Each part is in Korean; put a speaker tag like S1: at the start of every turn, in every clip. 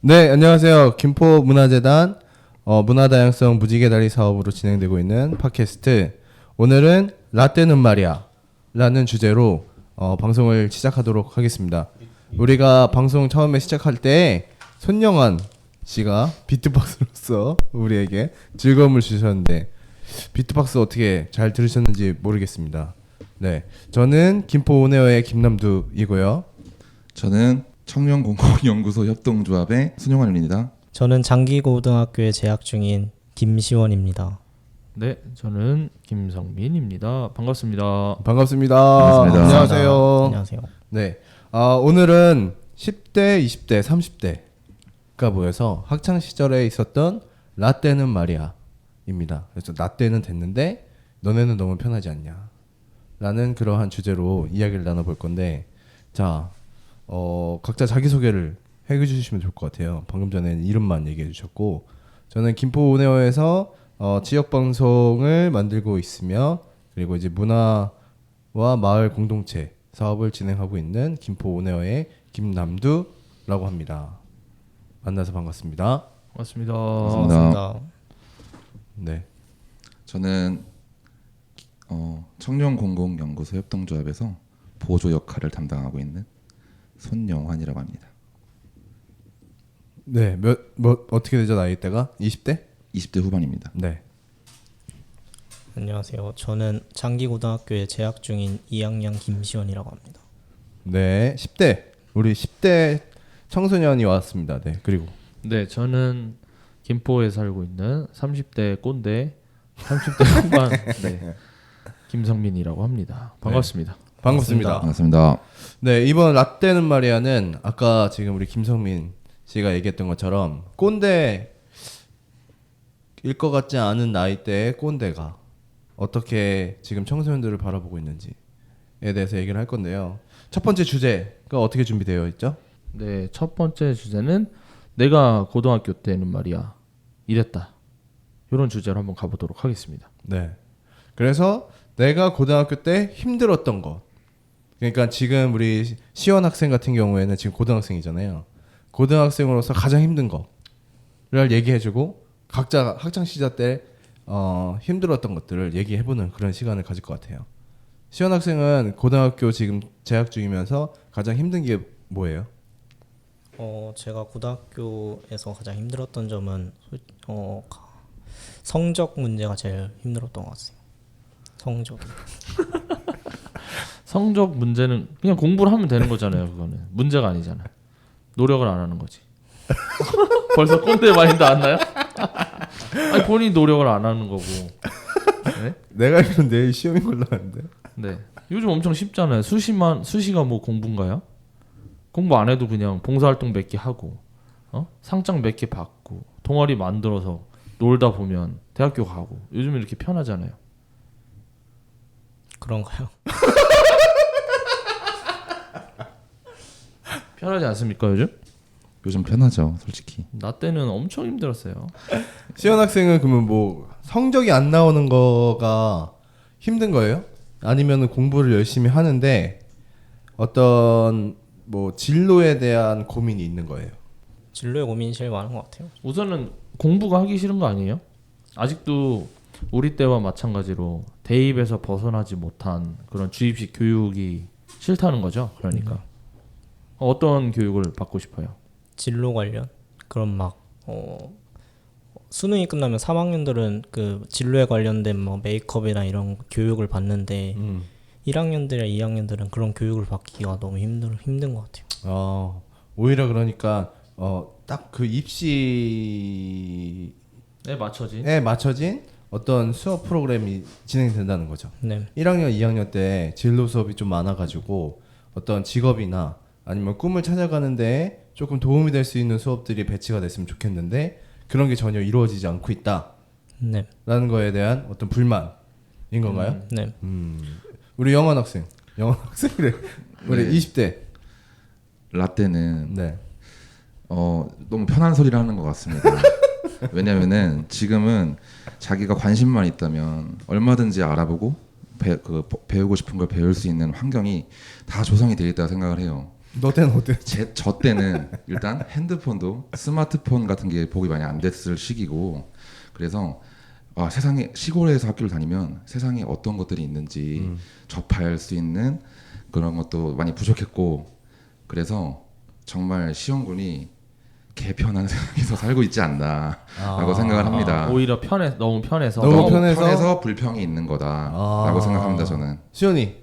S1: 네, 안녕하세요. 김포문화재단 문화다양성 무지개다리 사업으로 진행되고 있는 팟캐스트. 오늘은 라떼는 말이야 라는 주제로 방송을 시작하도록 하겠습니다. 우리가 방송 처음에 시작할 때 손영환 씨가 비트박스로서 우리에게 즐거움을 주셨는데 비트박스 어떻게 잘 들으셨는지 모르겠습니다. 네, 저는 김포 온에어의 김남두이고요.
S2: 저는 청년공공연구소 협동조합의 손영환입니다.
S3: 저는 장기고등학교에 재학 중인 김시원입니다.
S4: 네, 저는 김성민입니다. 반갑습니다.
S1: 반갑습니다.
S2: 반갑습니다.
S1: 안녕하세요.
S3: 안녕하세요.
S1: 네, 오늘은 10대, 20대, 30대가 모여서 학창 시절에 있었던 라떼는 말이야입니다. 그래서 라떼는 됐는데 너네는 너무 편하지 않냐? 라는 그러한 주제로 이야기를 나눠볼 건데, 자, 각자 자기소개를 해주시면 좋을 것 같아요. 방금 전에는 이름만 얘기해 주셨고, 저는 김포 온에어에서 지역 방송을 만들고 있으며, 그리고 이제 문화와 마을 공동체 사업을 진행하고 있는 김포 온에어의 김남두라고 합니다. 만나서 반갑습니다.
S4: 반갑습니다.
S3: 반갑습니다.
S1: 네.
S2: 저는 청년공공연구소 협동조합에서 보조 역할을 담당하고 있는 손영환이라고 합니다.
S1: 네, 어떻게 되죠, 나이대가? 20대?
S2: 20대 후반입니다.
S1: 네.
S3: 안녕하세요. 저는 장기고등학교에 재학 중인 2학년 김시원이라고 합니다.
S1: 네, 10대. 우리 10대 청소년이 왔습니다. 네, 그리고
S4: 네, 저는 김포에 살고 있는 30대 꼰대, 30대 후반 네, 김성민이라고 합니다. 반갑습니다.
S1: 반갑습니다.
S2: 반갑습니다.
S1: 네, 이번 라떼는 말이야는 아까 지금 우리 김성민 씨가 얘기했던 것처럼 꼰대일 것 같지 않은 나이대의 꼰대가 어떻게 지금 청소년들을 바라보고 있는지에 대해서 얘기를 할 건데요. 첫 번째 주제가 어떻게 준비되어 있죠?
S4: 네, 첫 번째 주제는 내가 고등학교 때는 말이야 이랬다. 이런 주제로 한번 가보도록 하겠습니다.
S1: 네. 그래서 내가 고등학교 때 힘들었던 것. 그러니까 지금 우리 시원 학생 같은 경우에는 지금 고등학생이잖아요. 고등학생으로서 가장 힘든 거를 얘기해주고 각자 학창 시절 때 힘들었던 것들을 얘기해보는 그런 시간을 가질 것 같아요. 시원 학생은 고등학교 지금 재학 중이면서 가장 힘든 게 뭐예요?
S3: 제가 고등학교에서 가장 힘들었던 점은 성적 문제가 제일 힘들었던 것 같아요. 성적이.
S4: 성적 문제는 그냥 공부를 하면 되는 거잖아요. 그거는 문제가 아니잖아요. 노력을 안 하는 거지. 벌써 꼰대 마인드 안 나요? 아니 본인이 노력을 안 하는 거고. 네?
S1: 내가 알기로는 내일 시험인 걸로 아는데.
S4: 네. 요즘 엄청 쉽잖아요. 수시가 뭐 공부인가요? 공부 안 해도 그냥 봉사활동 몇 개 하고, 상장 몇 개 받고, 동아리 만들어서 놀다 보면 대학교 가고. 요즘 이렇게 편하잖아요.
S3: 그런가요?
S4: 편하지 않습니까 요즘?
S2: 요즘 편하죠, 솔직히.
S4: 나 때는 엄청 힘들었어요.
S1: 시원 학생은 그러면 뭐 성적이 안 나오는 거가 힘든 거예요? 아니면 공부를 열심히 하는데 어떤 뭐 진로에 대한 고민이 있는 거예요?
S3: 진로의 고민이 제일 많은 것 같아요.
S4: 우선은 공부가 하기 싫은 거 아니에요? 아직도 우리 때와 마찬가지로 대입에서 벗어나지 못한 그런 주입식 교육이 싫다는 거죠. 그러니까 어떤 교육을 받고 싶어요?
S3: 진로 관련 그런 막 수능이 끝나면 3학년들은 그 진로에 관련된 뭐 메이크업이나 이런 교육을 받는데 1학년들이나 2학년들은 그런 교육을 받기가 너무 힘든 것 같아요.
S1: 오히려 그러니까 딱 그 입시에 맞춰진 어떤 수업 프로그램이 진행된다는 거죠.
S3: 네.
S1: 1학년, 2학년 때 진로 수업이 좀 많아가지고 어떤 직업이나 아니면 꿈을 찾아가는데 조금 도움이 될 수 있는 수업들이 배치가 됐으면 좋겠는데 그런 게 전혀 이루어지지 않고 있다.
S3: 네.
S1: 라는 거에 대한 어떤 불만인 건가요?
S3: 네.
S1: 우리 영원 학생이래. 우리
S2: 네.
S1: 20대.
S2: 라떼는
S1: 네.
S2: 너무 편한 소리를 하는 것 같습니다. 왜냐면은 지금은 자기가 관심만 있다면 얼마든지 알아보고 배우고 싶은 걸 배울 수 있는 환경이 다 조성이 되어 있다고 생각을 해요.
S1: 너 때는 어때?
S2: 저 때는 일단 핸드폰도 스마트폰 같은 게 보기 많이 안 됐을 시기고, 그래서 세상에, 시골에서 학교를 다니면 세상에 어떤 것들이 있는지 접할 수 있는 그런 것도 많이 부족했고, 그래서 정말 시험군이 개편한 세상에서 살고 있지 않나라고 생각을 합니다.
S4: 오히려 너무 편해서.
S1: 너무
S2: 너무
S1: 편해서?
S2: 불평이 있는 거다라고 생각합니다. 저는.
S1: 시연이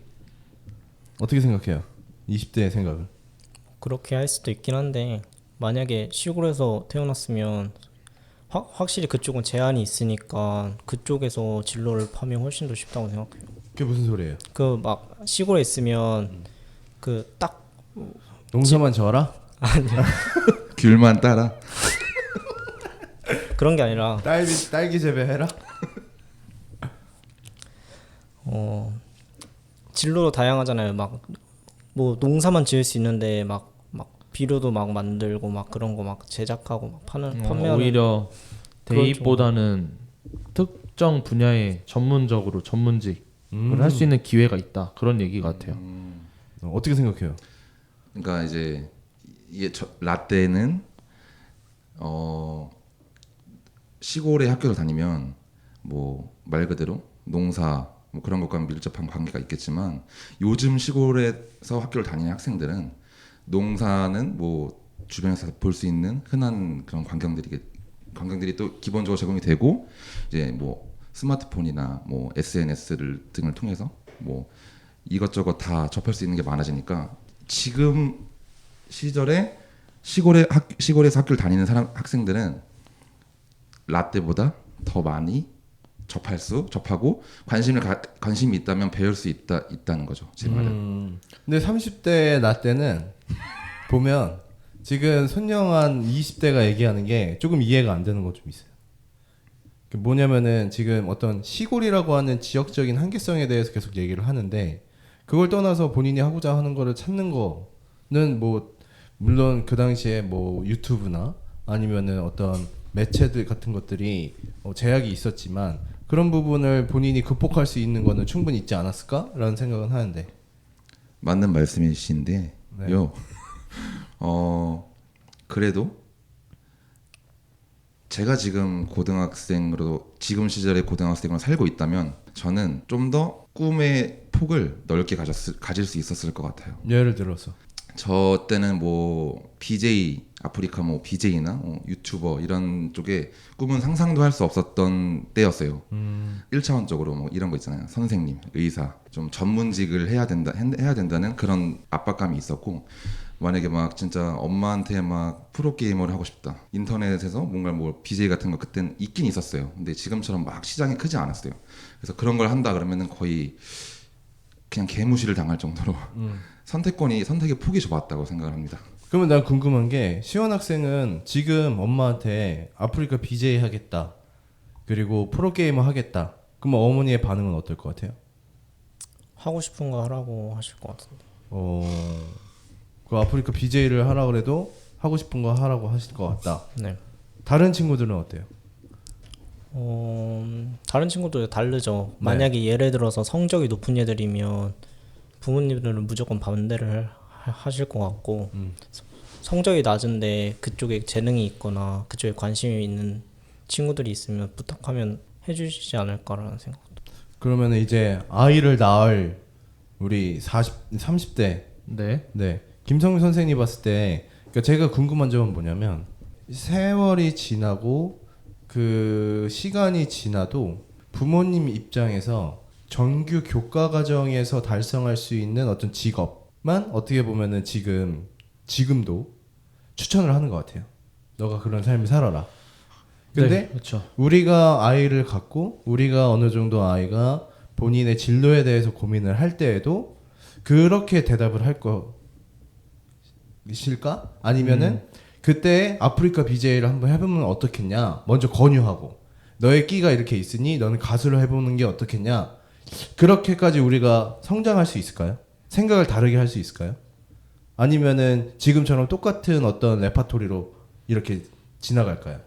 S1: 어떻게 생각해요? 20대의 생각을.
S3: 그렇게 할 수도 있긴 한데 만약에 시골에서 태어났으면 확실히 그쪽은 제한이 있으니까 그쪽에서 진로를 파면 훨씬 더 쉽다고 생각해요.
S1: 그게 무슨 소리예요?
S3: 그 막 시골에 있으면 그 딱
S1: 농사만 져라?
S2: 귤만 따라.
S3: 그런 게 아니라
S1: 딸기 재배해라?
S3: 진로도 다양하잖아요. 막 뭐 농사만 지을 수 있는데 막 비료도 막 만들고 막 그런 거 막 제작하고 막 판매하는
S4: 오히려
S3: 그런
S4: 대입보다는 특정 분야에 전문적으로 전문직을 할 수 있는 기회가 있다. 그런 얘기 같아요.
S1: 어떻게 생각해요?
S2: 그러니까 이제 이게 라떼는 시골에 학교를 다니면 뭐 말 그대로 농사 뭐 그런 것과 밀접한 관계가 있겠지만, 요즘 시골에서 학교를 다니는 학생들은 농사는 뭐 주변에서 볼 수 있는 흔한 그런 광경들이 또 기본적으로 제공이 되고, 이제 뭐 스마트폰이나 뭐 등을 통해서 뭐 이것저것 다 접할 수 있는 게 많아지니까, 지금 시절에 시골에서 학교를 다니는 학생들은 라떼보다 더 많이 접하고 관심이 있다면 배울 수 있다는 거죠. 제 말은.
S1: 근데 30대 나 때는 보면 지금 손영한 20대가 얘기하는 게 조금 이해가 안 되는 것 좀 있어요. 뭐냐면은 지금 어떤 시골이라고 하는 지역적인 한계성에 대해서 계속 얘기를 하는데, 그걸 떠나서 본인이 하고자 하는 거를 찾는 거는 뭐 물론 그 당시에 뭐 유튜브나 아니면은 어떤 매체들 같은 것들이 제약이 있었지만, 그런 부분을 본인이 극복할 수 있는 거는 충분히 있지 않았을까라는 생각은 하는데.
S2: 맞는 말씀이신데요.
S1: 네.
S2: 그래도 제가 지금 지금 시절의 고등학생으로 살고 있다면, 저는 좀 더 꿈의 폭을 넓게 가질 수 있었을 것 같아요.
S1: 예를 들어서
S2: 저 때는 뭐 BJ, 아프리카 뭐 BJ나 유튜버 이런 쪽에 꿈은 상상도 할 수 없었던 때였어요. 1차원적으로 뭐 이런 거 있잖아요. 선생님, 의사, 좀 전문직을 해야 된다는 그런 압박감이 있었고, 만약에 막 진짜 엄마한테 막 프로게이머를 하고 싶다, 인터넷에서 뭔가 뭐 BJ 같은 거 그땐 있긴 있었어요. 근데 지금처럼 막 시장이 크지 않았어요. 그래서 그런 걸 한다 그러면은 거의 그냥 개무시를 당할 정도로 선택의 폭이 좁았다고 생각을 합니다.
S1: 그러면 난 궁금한 게, 시원 학생은 지금 엄마한테 아프리카 BJ 하겠다, 그리고 프로게이머 하겠다, 그러면 어머니의 반응은 어떨 것 같아요?
S3: 하고 싶은 거 하라고 하실 것 같은데.
S1: 그 아프리카 BJ를 하라 그래도 하고 싶은 거 하라고 하실 것 같다.
S3: 네.
S1: 다른 친구들은 어때요?
S3: 다른 친구도 다르죠.
S1: 네.
S3: 만약에 예를 들어서 성적이 높은 애들이면 부모님들은 무조건 반대를 하실 것 같고, 성적이 낮은데 그쪽에 재능이 있거나 그쪽에 관심이 있는 친구들이 있으면 부탁하면 해주시지 않을까라는 생각.
S1: 그러면 이제 아이를 낳을 우리 30대
S4: 네.
S1: 김성민 선생님 봤을 때, 그러니까 제가 궁금한 점은 뭐냐면, 세월이 지나고 그 시간이 지나도 부모님 입장에서 정규 교과 과정에서 달성할 수 있는 어떤 직업만 어떻게 보면은 지금도 추천을 하는 것 같아요. 너가 그런 삶을 살아라. 근데
S4: 네, 그렇죠.
S1: 우리가 아이를 갖고 우리가 어느 정도 아이가 본인의 진로에 대해서 고민을 할 때에도 그렇게 대답을 할 것일까? 아니면은 그때 아프리카 BJ를 한번 해보면 어떻겠냐, 먼저 권유하고, 너의 끼가 이렇게 있으니 너는 가수를 해보는 게 어떻겠냐, 그렇게까지 우리가 성장할 수 있을까요? 생각을 다르게 할 수 있을까요? 아니면은 지금처럼 똑같은 어떤 레파토리로 이렇게 지나갈까요?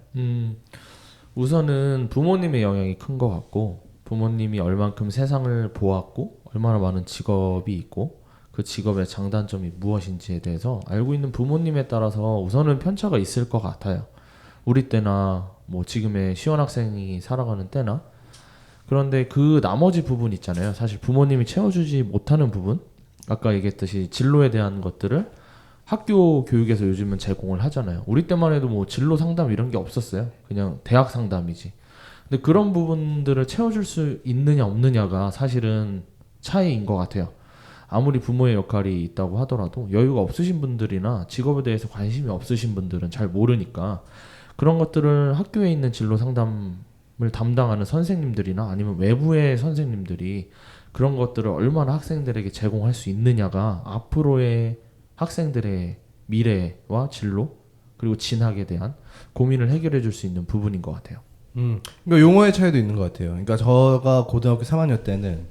S4: 우선은 부모님의 영향이 큰 것 같고 부모님이 얼만큼 세상을 보았고 얼마나 많은 직업이 있고 그 직업의 장단점이 무엇인지에 대해서 알고 있는 부모님에 따라서 우선은 편차가 있을 것 같아요. 우리 때나 뭐 지금의 시원학생이 살아가는 때나 그런데 그 나머지 부분 있잖아요. 사실 부모님이 채워주지 못하는 부분 아까 얘기했듯이 진로에 대한 것들을 학교 교육에서 요즘은 제공을 하잖아요. 우리 때만 해도 뭐 진로 상담 이런 게 없었어요. 그냥 대학 상담이지. 근데 그런 부분들을 채워줄 수 있느냐 없느냐가 사실은 차이인 것 같아요. 아무리 부모의 역할이 있다고 하더라도 여유가 없으신 분들이나 직업에 대해서 관심이 없으신 분들은 잘 모르니까 그런 것들을 학교에 있는 진로 상담을 담당하는 선생님들이나 아니면 외부의 선생님들이 그런 것들을 얼마나 학생들에게 제공할 수 있느냐가 앞으로의 학생들의 미래와 진로 그리고 진학에 대한 고민을 해결해 줄 수 있는 부분인 것 같아요.
S1: 그러니까 용어의 차이도 있는 것 같아요. 그러니까 저가 고등학교 3학년 때는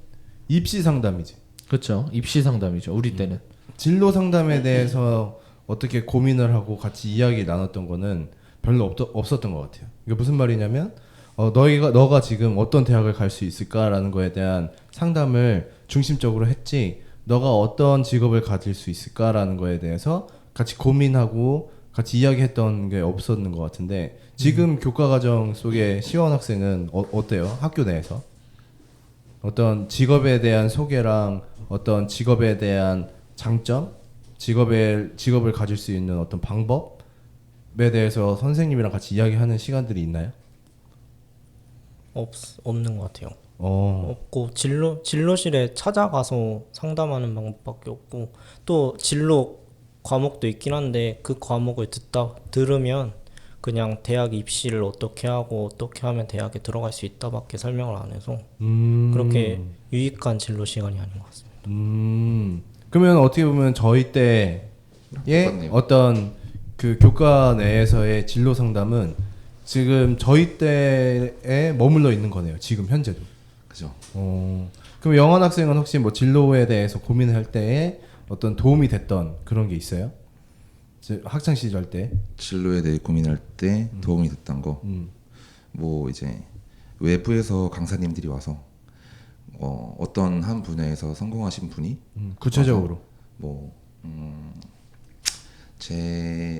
S1: 입시 상담이지.
S4: 그렇죠. 입시 상담이죠. 우리 때는.
S1: 진로 상담에 대해서 어떻게 고민을 하고 같이 이야기 나눴던 거는 별로 없었던 것 같아요. 이게 무슨 말이냐면 너가 지금 어떤 대학을 갈 수 있을까라는 거에 대한 상담을 중심적으로 했지 너가 어떤 직업을 가질 수 있을까라는 거에 대해서 같이 고민하고 같이 이야기했던 게 없었는 것 같은데 지금 교과과정 속의 시원 학생은 어때요? 학교 내에서 어떤 직업에 대한 소개랑 어떤 직업에 대한 장점, 직업을 가질 수 있는 어떤 방법에 대해서 선생님이랑 같이 이야기하는 시간들이 있나요?
S3: 없는 것 같아요.
S1: 어,
S3: 없고 진로실에 찾아가서 상담하는 방법밖에 없고 또 진로 과목도 있긴 한데 그 과목을 들으면 그냥 대학 입시를 어떻게 하고 어떻게 하면 대학에 들어갈 수 있다밖에 설명을 안 해서 그렇게 유익한 진로 시간이 아닌 것 같습니다.
S1: 그러면 어떻게 보면 저희 때의
S2: 똑같네요.
S1: 어떤 그 교과 내에서의 진로 상담은 지금 저희 때에 머물러 있는 거네요. 지금 현재도.
S2: 그죠?
S1: 그럼 영환 학생은 혹시 뭐 진로에 대해서 고민할 때에 어떤 도움이 됐던 그런 게 있어요? 학창 시절 때.
S2: 진로에 대해 고민할 때 도움이 됐던 거. 뭐 이제 외부에서 강사님들이 와서 어떤 한 분야에서 성공하신 분이
S1: 구체적으로.
S2: 뭐 제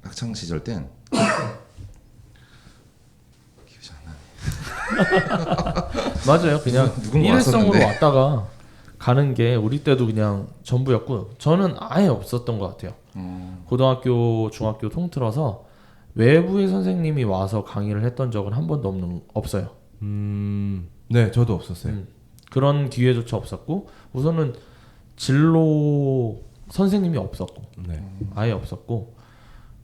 S2: 학창 시절 땐 기억이 안 나네.
S4: 맞아요. 그냥
S2: 누군가
S4: 일회성으로
S2: 왔었는데.
S4: 왔다가 가는 게 우리 때도 그냥 전부였고 저는 아예 없었던 것 같아요. 고등학교, 중학교 통틀어서 외부의 선생님이 와서 강의를 했던 적은 한 번도 없어요.
S1: 네, 저도 없었어요.
S4: 그런 기회조차 없었고 우선은 진로 선생님이 없었고
S1: 네.
S4: 아예 없었고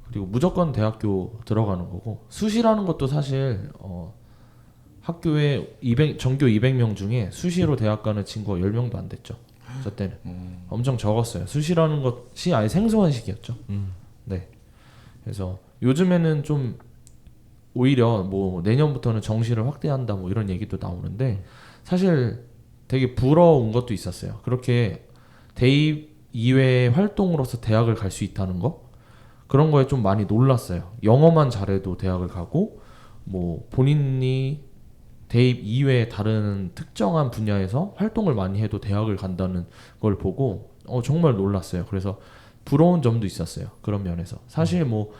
S4: 그리고 무조건 대학교 들어가는 거고 수시라는 것도 사실 학교에 전교 200명 중에 수시로 대학 가는 친구가 10명도 안 됐죠. 저 때는 엄청 적었어요. 수시라는 것이 아예 생소한 시기였죠. 네. 그래서 요즘에는 좀 오히려 뭐 내년부터는 정시를 확대한다 뭐 이런 얘기도 나오는데 사실 되게 부러운 것도 있었어요. 그렇게 대입 이외의 활동으로서 대학을 갈 수 있다는 거 그런 거에 좀 많이 놀랐어요. 영어만 잘해도 대학을 가고 뭐 본인이 대입 이외에 다른 특정한 분야에서 활동을 많이 해도 대학을 간다는 걸 보고 정말 놀랐어요. 그래서 부러운 점도 있었어요. 그런 면에서 사실 뭐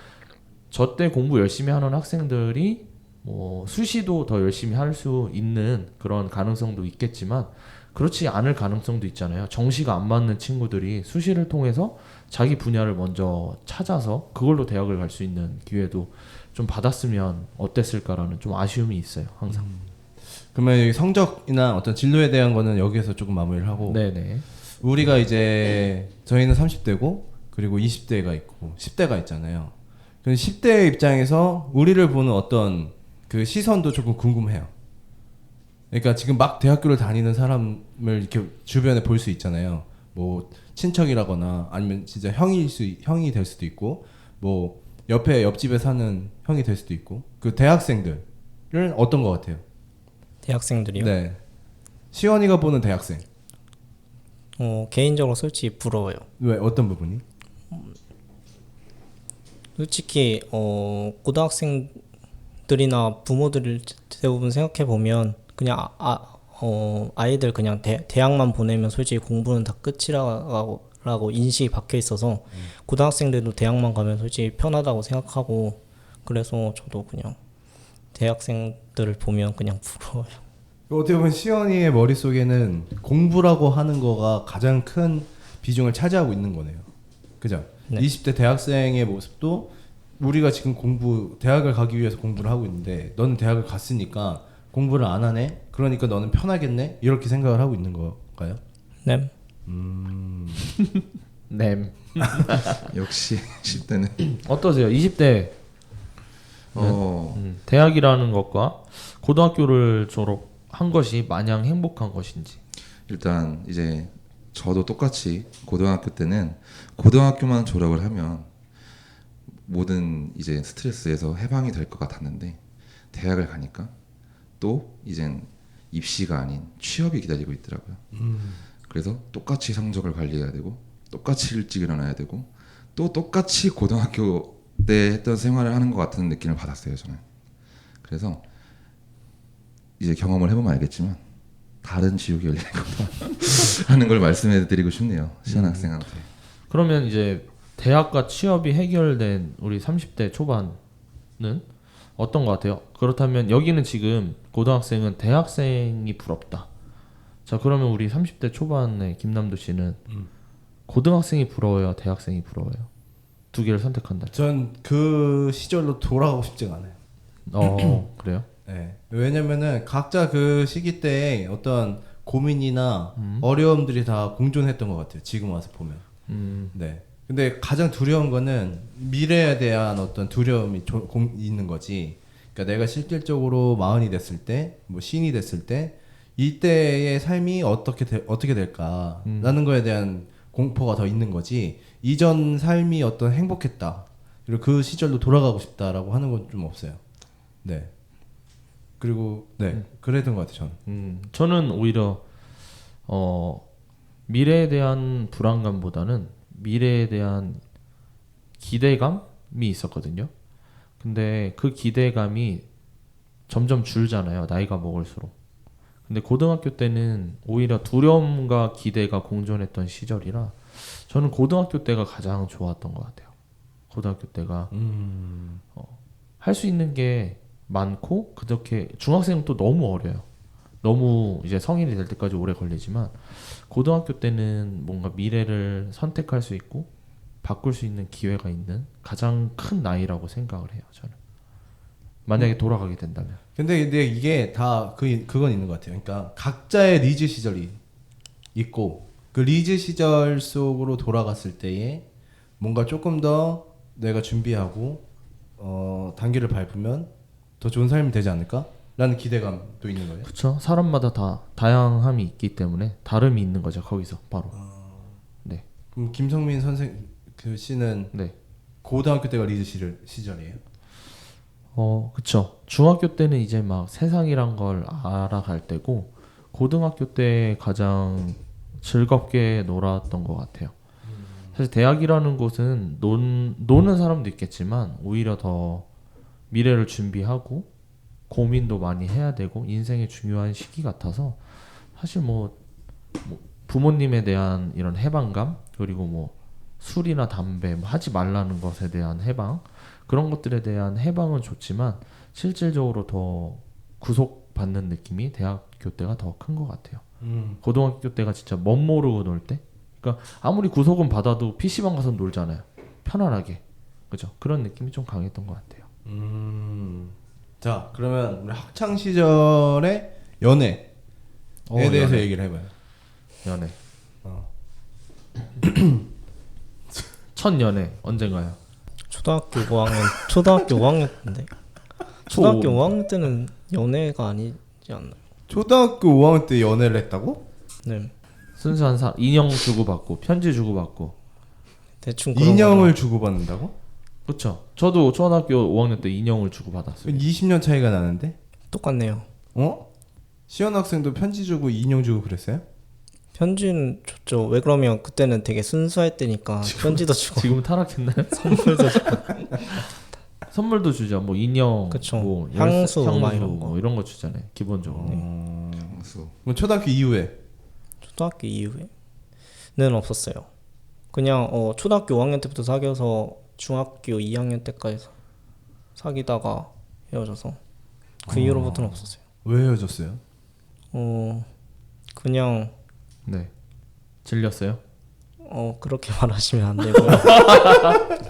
S4: 저 때 공부 열심히 하는 학생들이 뭐 수시도 더 열심히 할 수 있는 그런 가능성도 있겠지만 그렇지 않을 가능성도 있잖아요. 정시가 안 맞는 친구들이 수시를 통해서 자기 분야를 먼저 찾아서 그걸로 대학을 갈 수 있는 기회도 좀 받았으면 어땠을까라는 좀 아쉬움이 있어요. 항상.
S1: 그러면 여기 성적이나 어떤 진로에 대한 거는 여기에서 조금 마무리를 하고
S4: 네네.
S1: 우리가 이제 저희는 30대고 그리고 20대가 있고 10대가 있잖아요. 그 10대 입장에서 우리를 보는 어떤 그 시선도 조금 궁금해요. 그러니까 지금 막 대학교를 다니는 사람을 이렇게 주변에 볼 수 있잖아요. 뭐 친척이라거나 아니면 진짜 형이 될 수도 있고 뭐 옆집에 사는 형이 될 수도 있고 그 대학생들은 어떤 것 같아요?
S3: 대학생들이요?
S1: 네. 시원이가 보는 대학생.
S3: 개인적으로 솔직히 부러워요.
S1: 왜 어떤 부분이?
S3: 솔직히 고등학생들은 가족들이나 부모들을 대부분 생각해 보면 그냥 아이들 그냥 대학만 보내면 솔직히 공부는 다 끝이라고 인식이 박혀 있어서 고등학생들도 대학만 가면 솔직히 편하다고 생각하고 그래서 저도 그냥 대학생들을 보면 그냥 부러워요.
S1: 어떻게 보면 시연이의 머릿속에는 공부라고 하는 거가 가장 큰 비중을 차지하고 있는 거네요. 그죠?
S3: 네.
S1: 20대 대학생의 모습도 우리가 지금 대학을 가기 위해서 공부를 하고 있는데 너는 대학을 갔으니까 공부를 안 하네? 그러니까 너는 편하겠네? 이렇게 생각을 하고 있는 걸까요?
S3: 네.
S4: 네.
S2: 역시 10대는
S4: 어떠세요? 20대 대학이라는 것과 고등학교를 졸업한 것이 마냥 행복한 것인지.
S2: 일단 이제 저도 똑같이 고등학교 때는 고등학교만 졸업을 하면 모든 이제 스트레스에서 해방이 될 것 같았는데 대학을 가니까 또 이젠 입시가 아닌 취업이 기다리고 있더라고요. 그래서 똑같이 성적을 관리해야 되고 똑같이 일찍 일어나야 되고 또 똑같이 고등학교 때 했던 생활을 하는 것 같은 느낌을 받았어요, 저는. 그래서 이제 경험을 해보면 알겠지만 다른 지옥이 열릴 거다 하는 걸 말씀해드리고 싶네요, 시연 학생한테.
S4: 그러면 이제 대학과 취업이 해결된 우리 30대 초반은 어떤 것 같아요? 그렇다면 여기는 지금 고등학생은 대학생이 부럽다. 자, 그러면 우리 30대 초반의 김남도 씨는 고등학생이 부러워요, 대학생이 부러워요? 두 개를 선택한다.
S1: 전 그 시절로 돌아가고 싶지가 않아요.
S4: 그래요?
S1: 네. 왜냐면은 각자 그 시기 때 어떤 고민이나 어려움들이 다 공존했던 것 같아요. 지금 와서 보면. 네. 근데 가장 두려운 거는 미래에 대한 어떤 두려움이 있는 거지. 그러니까 내가 실질적으로 마흔이 됐을 때, 뭐 신이 됐을 때 이때의 삶이 어떻게 될까라는 거에 대한 공포가 더 있는 거지. 이전 삶이 어떤 행복했다. 그리고 그 시절로 돌아가고 싶다라고 하는 건 좀 없어요. 네. 그리고 네, 그랬던 것 같아요, 저는.
S4: 저는 오히려 미래에 대한 불안감보다는 미래에 대한 기대감이 있었거든요. 근데 그 기대감이 점점 줄잖아요, 나이가 먹을수록. 근데 고등학교 때는 오히려 두려움과 기대가 공존했던 시절이라 저는 고등학교 때가 가장 좋았던 것 같아요. 고등학교 때가 할 수 있는 게 많고 그렇게 중학생은 또 너무 어려요. 너무 이제 성인이 될 때까지 오래 걸리지만 고등학교 때는 뭔가 미래를 선택할 수 있고 바꿀 수 있는 기회가 있는 가장 큰 나이라고 생각을 해요, 저는. 만약에 돌아가게 된다면.
S1: 근데 이게 다 그건 있는 것 같아요. 그러니까 각자의 리즈 시절이 있고 그 리즈 시절 속으로 돌아갔을 때에 뭔가 조금 더 내가 준비하고 단계를 밟으면 더 좋은 삶이 되지 않을까라는 기대감도 있는 거예요.
S4: 그렇죠. 사람마다 다 다양함이 있기 때문에 다름이 있는 거죠. 거기서 바로. 네.
S1: 그럼 김성민 선생 그 씨는
S4: 네.
S1: 고등학교 때가 리즈 시절이에요?
S4: 그쵸. 중학교 때는 이제 막 세상이란 걸 알아갈 때고 고등학교 때 가장 즐겁게 놀았던 것 같아요. 사실 대학이라는 곳은 노는 사람도 있겠지만 오히려 더 미래를 준비하고 고민도 많이 해야 되고 인생의 중요한 시기 같아서 사실 뭐 부모님에 대한 이런 해방감 그리고 뭐 술이나 담배 뭐 하지 말라는 것에 대한 해방 그런 것들에 대한 해방은 좋지만 실질적으로 더 구속받는 느낌이 대학교 때가 더 큰 것 같아요. 고등학교 때가 진짜 멋 모르고 놀 때 그러니까 아무리 구속은 받아도 PC방 가서 놀잖아요. 편안하게. 그죠? 그런 느낌이 좀 강했던 것 같아요.
S1: 자, 그러면 우리 학창 시절의 연애에 대해서
S4: 연애.
S1: 얘기를 해봐요.
S4: 연애. 첫 연애 언젠가요?
S3: 초등학교 5학년 때인데. 초등학교 5학년 때는 연애가 아니지 않나요?
S1: 초등학교 5학년 때 연애를 했다고?
S3: 네.
S4: 순수한 인형 주고받고 편지 주고받고.
S3: 대충 그런
S1: 인형을 주고받는다고?
S4: 그렇죠. 저도 초등학교 5학년 때 인형을 주고받았어요.
S1: 20년 차이가 나는데?
S3: 똑같네요.
S1: 시연 학생도 편지 주고 인형 주고 그랬어요?
S3: 편지는 줬죠. 왜 그러면 그때는 되게 순수할 때니까 편지도 주고
S4: 지금은 타락했나요?
S3: 선물도 주고.
S4: 선물도 주죠. 뭐 인형,
S3: 그쵸.
S4: 뭐
S3: 향수,
S4: 향수
S3: 막 이런 거.
S4: 뭐 이런 거 주잖아요. 기본적으로.
S2: 향수.
S1: 그럼 초등학교 이후에
S3: 초등학교 이후에는 없었어요. 그냥 초등학교 5학년 때부터 사귀어서 중학교 2학년 때까지 사귀다가 헤어져서 그 이후로부터는 없었어요.
S1: 왜 헤어졌어요?
S3: 그냥
S4: 네. 질렸어요?
S3: 그렇게 말하시면 안 되고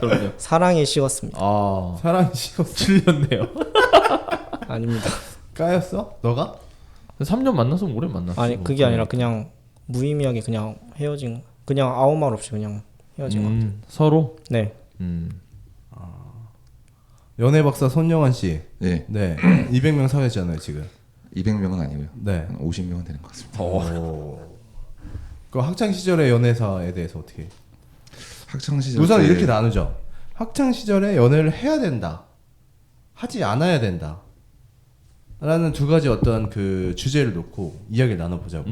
S4: 그럼요.
S3: 사랑이 식었습니다.
S4: 아,
S1: 사랑이 식었어.
S4: 질렸네요.
S3: 아닙니다.
S1: 까였어? 너가?
S4: 3년 만나서 오래 만났어.
S3: 아니 그게 아니라 그냥 무의미하게 그냥 헤어진 그냥 아무 말 없이 그냥 헤어진 것 같아요.
S4: 서로.
S3: 네.
S1: 연애 박사 손영환 씨.
S2: 네.
S1: 네. 200명 사회잖아요, 지금.
S2: 200명은 아니고요.
S1: 네.
S2: 한 50명은 되는 것 같습니다.
S1: 그 학창 시절의 연애사에 대해서 어떻게?
S2: 학창 시절
S1: 우선
S2: 때
S1: 이렇게 나누죠. 학창 시절에 연애를 해야 된다. 하지 않아야 된다. 라는 두 가지 어떤 그 주제를 놓고 이야기를 나눠보자고.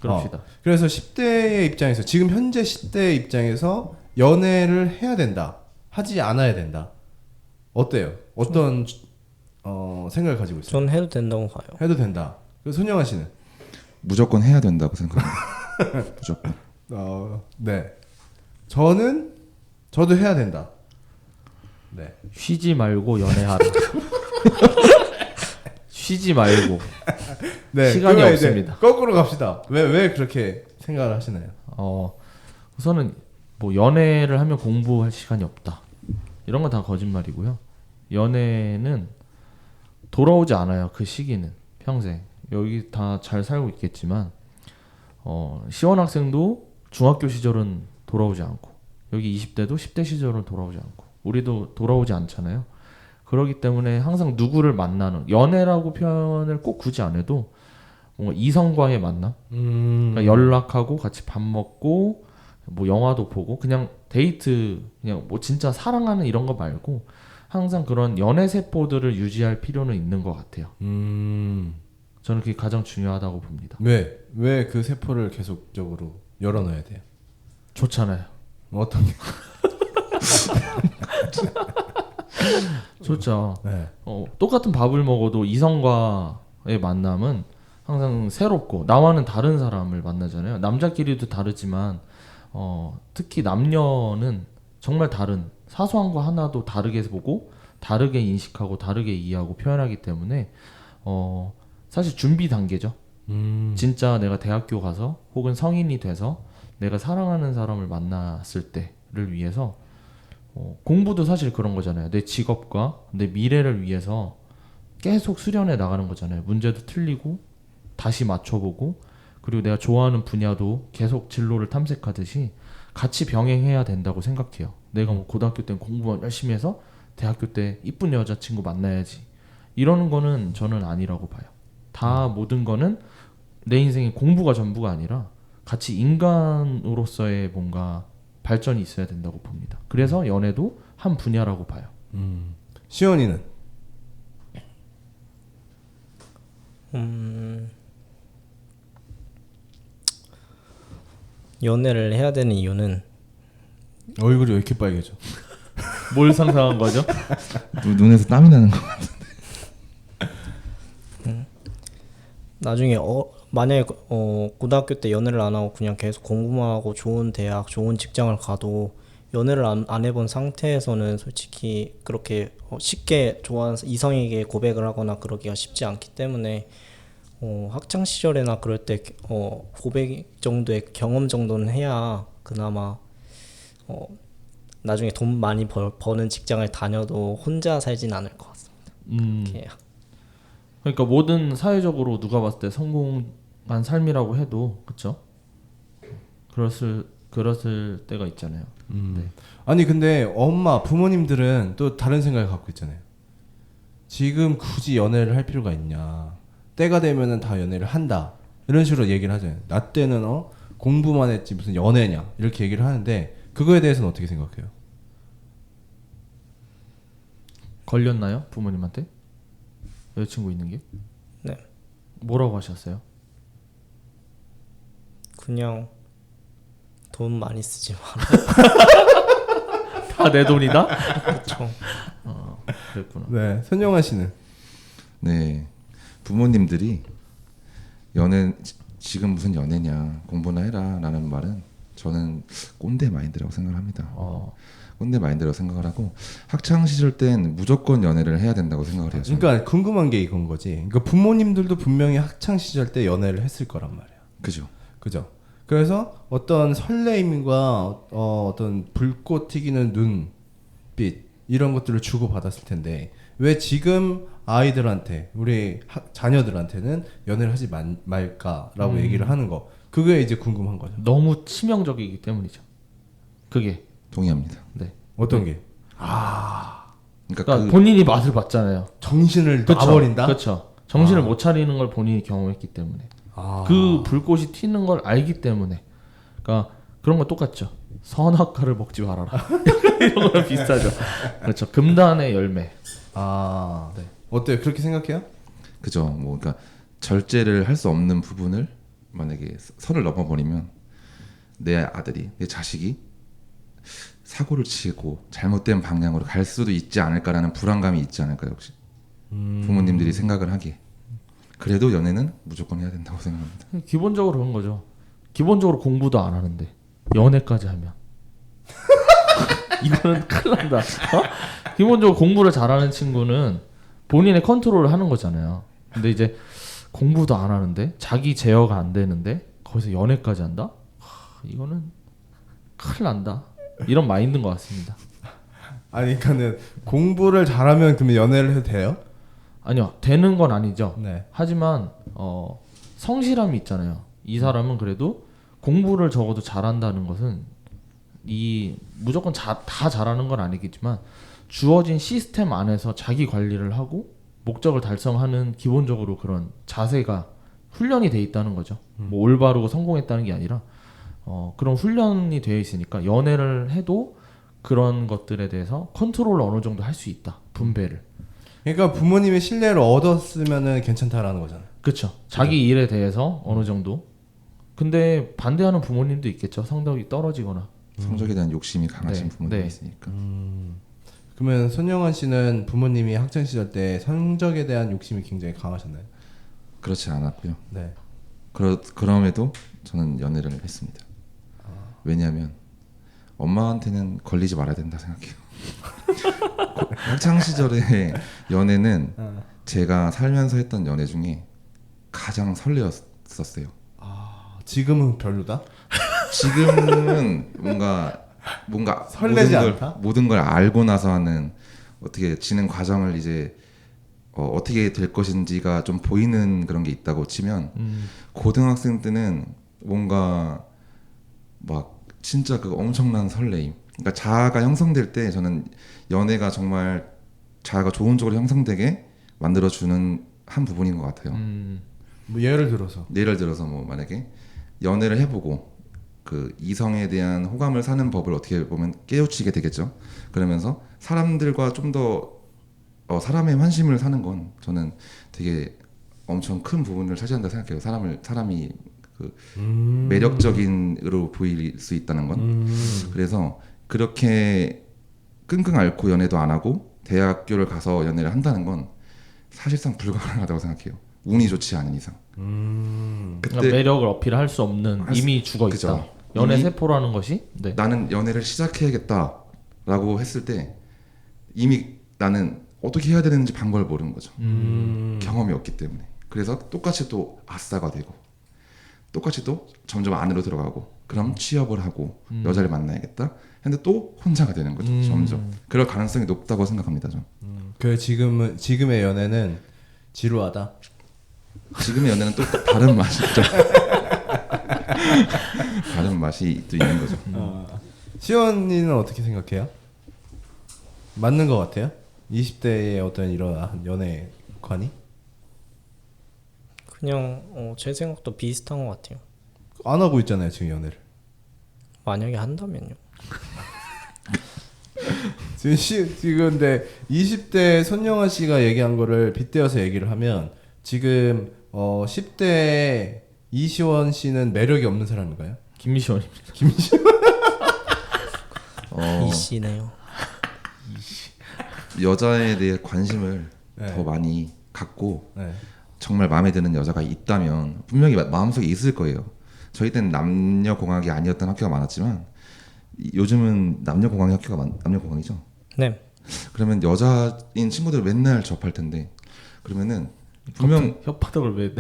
S4: 그럽시다.
S1: 그래서 10대의 입장에서 지금 현재 10대의 입장에서 연애를 해야 된다. 하지 않아야 된다. 어때요? 어떤 생각을 가지고 있어요?
S3: 전 해도 된다고 봐요.
S1: 해도 된다. 그 손영아 씨는?
S2: 무조건 해야 된다고 생각합니다. 무조건.
S1: 네. 저도 해야 된다. 네.
S4: 쉬지 말고 연애하라. 쉬지 말고.
S1: 네.
S4: 시간이
S1: 그러면 이제
S4: 없습니다.
S1: 거꾸로 갑시다. 왜 그렇게 생각을 하시나요?
S4: 우선은 뭐 연애를 하면 공부할 시간이 없다. 이런 건 다 거짓말이고요. 연애는 돌아오지 않아요. 그 시기는 평생 여기 다 잘 살고 있겠지만 시원 학생도 중학교 시절은 돌아오지 않고 여기 20대도 10대 시절은 돌아오지 않고 우리도 돌아오지 않잖아요. 그렇기 때문에 항상 누구를 만나는 연애라고 표현을 꼭 굳이 안 해도 뭔가 이성과의 만남, 그러니까 연락하고 같이 밥 먹고 뭐 영화도 보고 그냥 데이트 그냥 뭐 진짜 사랑하는 이런 거 말고 항상 그런 연애 세포들을 유지할 필요는 있는 것 같아요. 저는 그게 가장 중요하다고 봅니다.
S1: 왜 그 세포를 계속적으로 열어놔야 돼요?
S4: 좋잖아요.
S1: 어떤 게?
S4: 좋죠.
S1: 네.
S4: 똑같은 밥을 먹어도 이성과의 만남은 항상 새롭고 나와는 다른 사람을 만나잖아요. 남자끼리도 다르지만 특히 남녀는 정말 다른 사소한 거 하나도 다르게 보고 다르게 인식하고 다르게 이해하고 표현하기 때문에 사실 준비 단계죠. 진짜 내가 대학교 가서 혹은 성인이 돼서 내가 사랑하는 사람을 만났을 때를 위해서 공부도 사실 그런 거잖아요. 내 직업과 내 미래를 위해서 계속 수련해 나가는 거잖아요. 문제도 틀리고 다시 맞춰보고 그리고 내가 좋아하는 분야도 계속 진로를 탐색하듯이 같이 병행해야 된다고 생각해요. 내가 뭐 고등학교 때는 공부만 열심히 해서 대학교 때 이쁜 여자친구 만나야지 이러는 거는 저는 아니라고 봐요. 다 모든 거는 내 인생의 공부가 전부가 아니라 같이 인간으로서의 뭔가 발전이 있어야 된다고 봅니다. 그래서 연애도 한 분야라고 봐요.
S1: 시원이는?
S3: 연애를 해야 되는 이유는
S1: 얼굴이 왜 이렇게 빨개져?
S4: 뭘 상상한 거죠?
S2: 눈에서 땀이 나는 거.
S3: 나중에 만약에 고등학교 때 연애를 안 하고 그냥 계속 공부만 하고 좋은 대학, 좋은 직장을 가도 연애를 안 해본 상태에서는 솔직히 그렇게 쉽게 좋아하는 이성에게 고백을 하거나 그러기가 쉽지 않기 때문에 학창 시절이나 그럴 때 고백 정도의 경험 정도는 해야 그나마 나중에 돈 많이 버는 직장을 다녀도 혼자 살진 않을 것 같습니다. 그렇게 해야.
S4: 그러니까 모든 사회적으로 누가 봤을 때 성공한 삶이라고 해도 그렇죠? 그랬을 때가 있잖아요. 네.
S1: 아니 근데 부모님들은 또 다른 생각을 갖고 있잖아요. 지금 굳이 연애를 할 필요가 있냐? 때가 되면은 다 연애를 한다. 이런 식으로 얘기를 하잖아요. 나 때는 공부만 했지 무슨 연애냐 이렇게 얘기를 하는데 그거에 대해서는 어떻게 생각해요?
S4: 걸렸나요? 부모님한테? 여자친구 있는 게?
S3: 네.
S4: 뭐라고 하셨어요?
S3: 그냥 돈 많이 쓰지 마.
S4: 다 내 돈이다?
S3: 그렇죠.
S4: 그랬구나.
S1: 네, 손영환 씨는
S2: 네, 부모님들이 지금 무슨 연애냐 공부나 해라라는 말은 저는 꼰대 마인드라고 생각을 합니다. 꼰대 마인드라고 생각을 하고 학창 시절 땐 무조건 연애를 해야 된다고 생각을 해요. 저는.
S1: 그러니까 궁금한 게 이건 거지. 그러니까 부모님들도 분명히 학창 시절 때 연애를 했을 거란 말이야.
S2: 그죠?
S1: 그죠? 그래서 어떤 설레임과 어떤 불꽃 튀기는 눈빛 이런 것들을 주고 받았을 텐데 왜 지금 아이들한테 우리 자녀들한테는 연애를 하지 말까라고 얘기를 하는 거 그게 이제 궁금한 거죠.
S4: 너무 치명적이기 때문이죠. 그게.
S2: 동의합니다.
S4: 네.
S1: 어떤 게
S2: 그러니까
S4: 그러니까 본인이 맛을 봤잖아요.
S1: 정신을
S4: 그쵸?
S1: 놔버린다.
S4: 그렇죠. 정신을 못 차리는 걸 본인이 경험했기 때문에. 그 불꽃이 튀는 걸 알기 때문에. 그러니까 그런 거 똑같죠. 선악과를 먹지 말아라. 이런 거랑 비슷하죠. 그렇죠. 금단의 열매.
S1: 네. 어때요? 그렇게 생각해요?
S2: 그죠. 뭐 그러니까 절제를 할 수 없는 부분을 만약에 선을 넘어버리면 내 아들이 내 자식이 사고를 치고 잘못된 방향으로 갈 수도 있지 않을까라는 불안감이 있지 않을까요 혹시? 부모님들이 생각을 하기에 그래도 연애는 무조건 해야 된다고 생각합니다.
S4: 기본적으로 그런 거죠. 기본적으로 공부도 안 하는데 연애까지 하면 이거는 큰일 난다. 기본적으로 공부를 잘하는 친구는 본인의 컨트롤을 하는 거잖아요. 근데 이제 공부도 안 하는데 자기 제어가 안 되는데 거기서 연애까지 한다? 이거는 큰일 난다. 이런 마인드인 것 같습니다.
S1: 아니 그러니까는 공부를 잘하면 그러면 연애를 해도 돼요?
S4: 아니요, 되는 건 아니죠.
S1: 네.
S4: 하지만 성실함이 있잖아요. 이 사람은 그래도 공부를 적어도 잘한다는 것은 무조건 다 잘하는 건 아니겠지만 주어진 시스템 안에서 자기 관리를 하고 목적을 달성하는 기본적으로 그런 자세가 훈련이 돼 있다는 거죠. 뭐 올바르고 성공했다는 게 아니라 그런 훈련이 되어 있으니까 연애를 해도 그런 것들에 대해서 컨트롤을 어느 정도 할 수 있다. 분배를.
S1: 그러니까 부모님의 신뢰를 얻었으면은 괜찮다라는 거잖아요.
S4: 그렇죠. 자기 일에 대해서 어느 정도. 근데 반대하는 부모님도 있겠죠. 성적이 떨어지거나.
S2: 성적에 대한 욕심이 강하신
S4: 네,
S2: 부모님이
S4: 네.
S2: 있으니까.
S1: 그러면 손영환 씨는 부모님이 학창 시절 때 성적에 대한 욕심이 굉장히 강하셨나요?
S2: 그렇지 않았고요.
S1: 네.
S2: 그럼에도 저는 연애를 했습니다. 왜냐하면 엄마한테는 걸리지 말아야 된다 생각해요. 학창 시절에 연애는 제가 살면서 했던 연애 중에 가장 설레었었어요.
S1: 지금은 별로다?
S2: 지금은 뭔가
S1: 설레지 않다?
S2: 모든 걸 알고 나서 하는 어떻게 지는 과정을 이제 어떻게 될 것인지가 좀 보이는 그런 게 있다고 치면 고등학생 때는 뭔가 막 진짜 그 엄청난 설레임. 그러니까 자아가 형성될 때 저는 연애가 정말 자아가 좋은 쪽으로 형성되게 만들어주는 한 부분인 것 같아요.
S1: 뭐 예를 들어서
S2: 예를 들어서 뭐 만약에 연애를 해보고 그 이성에 대한 호감을 사는 법을 어떻게 보면 깨우치게 되겠죠. 그러면서 사람들과 좀 더 사람의 환심을 사는 건 저는 되게 엄청 큰 부분을 차지한다 생각해요. 사람이 그 매력적인으로 보일 수 있다는 건. 그래서 그렇게 끙끙 앓고 연애도 안 하고 대학교를 가서 연애를 한다는 건 사실상 불가능하다고 생각해요. 운이 좋지 않은 이상.
S4: 그러니까 매력을 어필할 수 없는 이미 죽어 있다.
S2: 그죠.
S4: 연애
S2: 이미
S4: 세포라는 것이 네.
S2: 나는 연애를 시작해야겠다라고 했을 때 이미 나는 어떻게 해야 되는지 방법을 모르는 거죠. 경험이 없기 때문에. 그래서 똑같이 또 아싸가 되고 똑같이 또 점점 안으로 들어가고 그럼 취업을 하고 여자를 만나야겠다. 근데 또 혼자가 되는 거죠. 점점. 그럴 가능성이 높다고 생각합니다. 전.
S1: 그 지금의 연애는 지루하다.
S2: 지금의 연애는 또 다른 맛이 있죠. 다른 맛이 또 있는 거죠.
S1: 시원이는 어떻게 생각해요? 맞는 것 같아요? 20대의 어떤 이런 연애관이?
S3: 그냥 제 생각도 비슷한 것 같아요.
S1: 안 하고 있잖아요 지금 연애를.
S3: 만약에 한다면요.
S1: 지금 근데 20대 손영아 씨가 얘기한 거를 빗대어서 얘기를 하면 지금 10대 이시원 씨는 매력이 없는 사람인가요?
S4: 김시원입니다.
S3: 이씨네요.
S2: 여자에 대해 관심을
S1: 네.
S2: 더 많이 갖고
S1: 네.
S2: 정말 마음에 드는 여자가 있다면 분명히 마음속에 있을 거예요. 저희 때는 남녀 공학이 아니었던 학교가 많았지만 요즘은 남녀 공학의 학교가 남녀 공학이죠.
S3: 네.
S2: 그러면 여자인 친구들 맨날 접할 텐데 그러면은 분명
S4: 혓바닥을 왜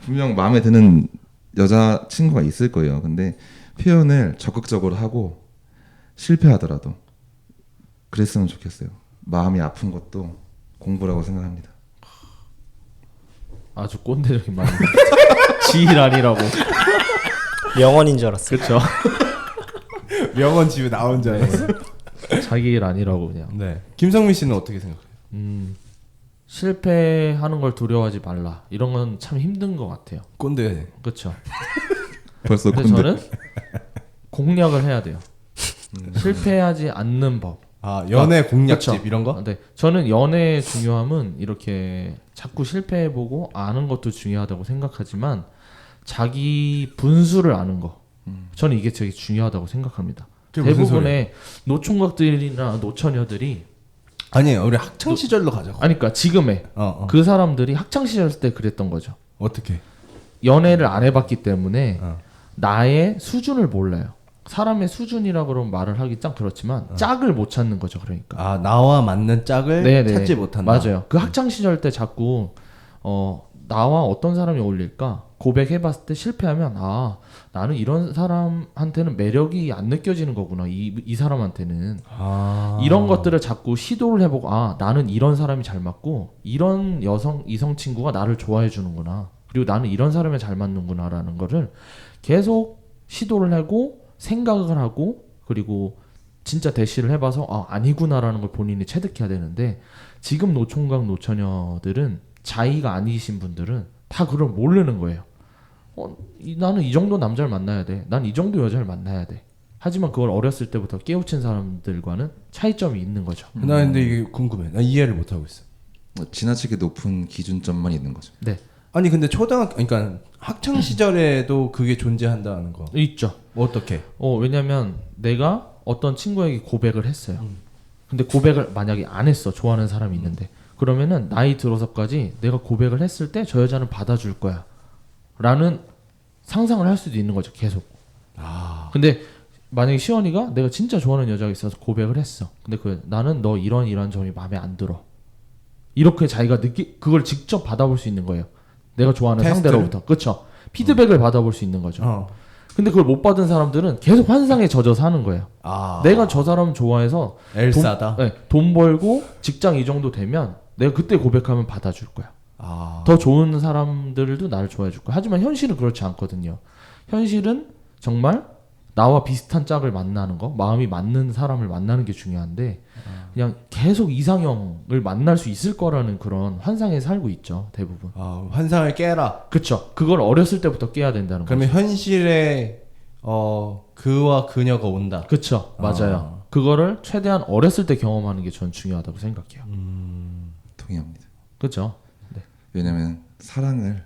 S2: 분명 마음에 드는 여자 친구가 있을 거예요. 근데 표현을 적극적으로 하고 실패하더라도 그랬으면 좋겠어요. 마음이 아픈 것도 공부라고 생각합니다.
S4: 아주 꼰대적인 말입니다. 지일 아니라고.
S3: 명언인 줄 알았어요.
S4: 그렇죠.
S1: 명언 집에 나온 줄 알았어.
S4: 자기 일 아니라고 그냥.
S1: 네. 김성민 씨는 어떻게 생각해요?
S4: 실패하는 걸 두려워하지 말라. 이런 건 참 힘든 것 같아요.
S1: 꼰대.
S4: 그렇죠.
S2: 벌써
S4: 근데
S2: 꼰대.
S4: 저는 공략을 해야 돼요. 실패하지 않는 법.
S1: 아 연애 공략집
S4: 그쵸.
S1: 이런 거?
S4: 네, 저는 연애의 중요함은 이렇게 자꾸 실패해보고 아는 것도 중요하다고 생각하지만 자기 분수를 아는 거, 저는 이게 되게 중요하다고 생각합니다.
S1: 그게 무슨
S4: 대부분의 노총각들이나 노처녀들이
S1: 아니에요. 우리 학창 시절로 가자고.
S4: 아니 그러니까 지금의 그 사람들이 학창 시절 때 그랬던 거죠.
S1: 어떻게?
S4: 연애를 안 해봤기 때문에
S1: 어.
S4: 나의 수준을 몰라요. 사람의 수준이라 그러면 말을 하기 짱 그렇지만 짝을 못 찾는 거죠. 그러니까.
S1: 아 나와 맞는 짝을
S4: 네네.
S1: 찾지 못한다.
S4: 맞아요. 그 학창 시절 때 자꾸 나와 어떤 사람이 어울릴까 고백해봤을 때 실패하면 아 나는 이런 사람한테는 매력이 안 느껴지는 거구나. 이 사람한테는
S1: 아.
S4: 이런 것들을 자꾸 시도를 해보고 아 나는 이런 사람이 잘 맞고 이런 이성 친구가 나를 좋아해 주는구나. 그리고 나는 이런 사람에 잘 맞는구나라는 거를 계속 시도를 하고 생각을 하고 그리고 진짜 대시를 해봐서 아 아니구나라는 걸 본인이 체득해야 되는데 지금 노총각 노처녀들은 자의가 아니신 분들은 다 그걸 모르는 거예요. 나는 이 정도 남자를 만나야 돼. 난 이 정도 여자를 만나야 돼. 하지만 그걸 어렸을 때부터 깨우친 사람들과는 차이점이 있는 거죠.
S1: 나 근데 이게 궁금해. 나 이해를 못 하고 있어.
S2: 뭐 지나치게 높은 기준점만 있는 거죠.
S4: 네,
S1: 아니 근데 그러니까 학창 시절에도 그게 존재한다는 거.
S4: 있죠.
S1: 어떻게?
S4: 왜냐면 내가 어떤 친구에게 고백을 했어요. 근데 고백을 만약에 안 했어. 좋아하는 사람이 있는데. 그러면은 나이 들어서까지 내가 고백을 했을 때 저 여자는 받아줄 거야. 라는 상상을 할 수도 있는 거죠. 계속. 근데 만약에 시원이가 내가 진짜 좋아하는 여자가 있어서 고백을 했어. 근데 나는 너 이런 점이 마음에 안 들어. 이렇게 자기가 그걸 직접 받아볼 수 있는 거예요. 내가 좋아하는
S1: 테스트를?
S4: 상대로부터. 그쵸. 피드백을 받아볼 수 있는 거죠.
S1: 어.
S4: 근데 그걸 못 받은 사람들은 계속 환상에 젖어 사는 거예요.
S1: 아.
S4: 내가 저 사람 좋아해서
S1: 엘사다.
S4: 돈 벌고 직장 이 정도 되면 내가 그때 고백하면 받아줄 거야.
S1: 아.
S4: 더 좋은 사람들도 나를 좋아해 줄 거야. 하지만 현실은 그렇지 않거든요. 현실은 정말 나와 비슷한 짝을 만나는 거, 마음이 맞는 사람을 만나는 게 중요한데 그냥 계속 이상형을 만날 수 있을 거라는 그런 환상에 살고 있죠. 대부분.
S1: 아, 환상을 깨라.
S4: 그쵸. 그걸 어렸을 때부터 깨야 된다는
S1: 그러면
S4: 거죠.
S1: 현실에 그와 그녀가 온다.
S4: 그쵸. 맞아요. 그거를 최대한 어렸을 때 경험하는 게 전 중요하다고 생각해요.
S2: 동의합니다.
S4: 그쵸.
S2: 왜냐면 사랑을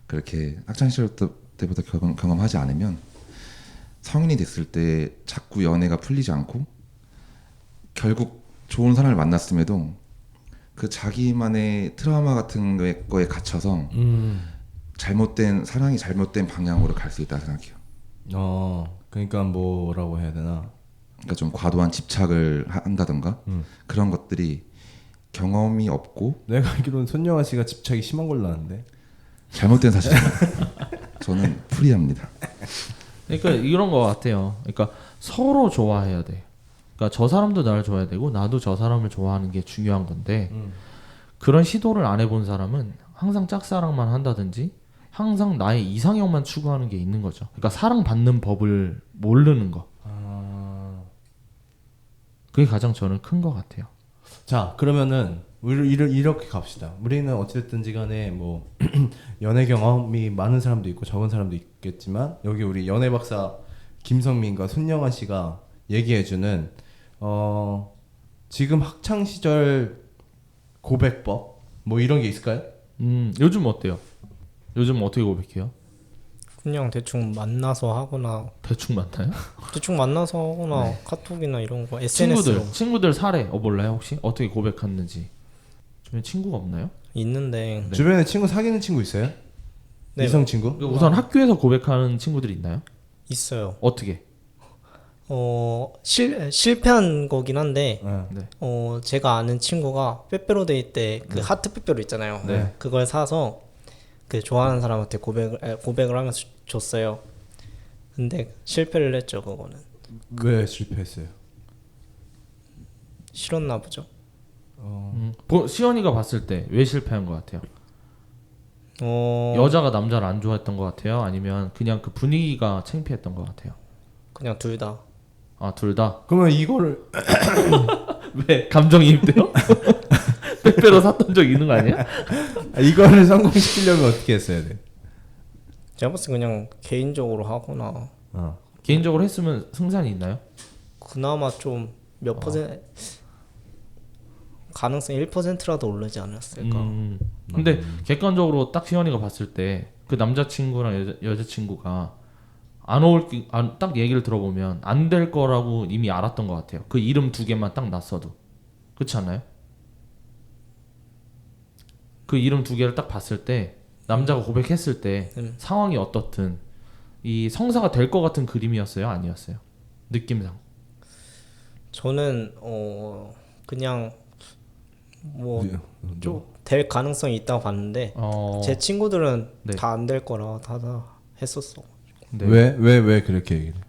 S2: 그렇게 학창 시절 때부터 경험하지 않으면 성인이 됐을 때 자꾸 연애가 풀리지 않고 결국 좋은 사람을 만났음에도 그 자기만의 트라우마 같은 거에 갇혀서 잘못된 사랑이 잘못된 방향으로 갈 수 있다고 생각해요.
S1: 그러니까 뭐라고 해야 되나?
S2: 그러니까 좀 과도한 집착을 한다던가 그런 것들이 경험이 없고
S1: 내가 알기로는 손영아 씨가 집착이 심한 걸로 아는데.
S2: 잘못된 사실입니다. 저는 프리합니다.
S4: 그러니까 이런 거 같아요. 그러니까 서로 좋아해야 돼. 그러니까 저 사람도 나를 좋아해야 되고 나도 저 사람을 좋아하는 게 중요한 건데 그런 시도를 안 해본 사람은 항상 짝사랑만 한다든지 항상 나의 이상형만 추구하는 게 있는 거죠. 그러니까 사랑받는 법을 모르는 거. 그게 가장 저는 큰 것 같아요.
S1: 자, 그러면은 우리 이렇게 갑시다. 우리는 어쨌든지 간에 뭐 연애 경험이 많은 사람도 있고 적은 사람도 있겠지만 여기 우리 연애 박사 김성민과 손영아 씨가 얘기해주는 지금 학창 시절 고백법 뭐 이런 게 있을까요?
S4: 요즘 어때요? 요즘 어떻게 고백해요?
S3: 그냥 대충 만나서 하거나
S4: 대충 만나요?
S3: 대충 만나서 하거나 카톡이나 이런 거 SNS로
S4: 친구들 사례 몰라요 혹시? 어떻게 고백했는지 주변에 친구가 없나요?
S3: 있는데
S1: 주변에 친구 사귀는 친구 있어요?
S3: 네.
S1: 이성 친구?
S4: 우선 학교에서 고백하는 친구들이 있나요?
S3: 있어요.
S4: 어떻게?
S3: 실패한 거긴 한데
S4: 네.
S3: 제가 아는 친구가 빼빼로데이 때 그 하트 빼빼로 있잖아요.
S1: 네.
S3: 그걸 사서 그 좋아하는 사람한테 고백을 하면서 줬어요. 근데 실패를 했죠. 그거는
S1: 왜 실패했어요?
S3: 싫었나 보죠.
S4: 시연이가 봤을 때 왜 실패한 것 같아요? 여자가 남자를 안 좋아했던 것 같아요? 아니면 그냥 그 분위기가 창피했던 것 같아요?
S3: 그냥 둘 다.
S4: 아, 둘 다?
S1: 그러면 이거를
S4: 왜? 감정이입돼요? 빼빼로 샀던 적 있는 거 아니야?
S1: 이거를 성공시키려면 어떻게 했어야 돼?
S3: 제가 봤을 때 그냥 개인적으로 하거나
S4: 개인적으로 했으면 승산이 있나요?
S3: 그나마 좀 몇 퍼센트 가능성 1%라도 오르지 않았을까.
S4: 근데 객관적으로 딱 시연이가 봤을 때 그 남자친구랑 여자친구가 딱 얘기를 들어보면 안 될 거라고 이미 알았던 것 같아요. 그 이름 두 개만 딱 났어도. 그렇지 않나요? 그 이름 두 개를 딱 봤을 때 남자가 고백했을 때 상황이 어떻든 이 성사가 될 것 같은 그림이었어요? 아니었어요? 느낌상.
S3: 저는 그냥 뭐 좀 될 가능성이 있다고 봤는데 제 친구들은
S4: 네.
S3: 다 안 될 거라 다 했었어.
S4: 네.
S1: 왜 그렇게 얘기를 해?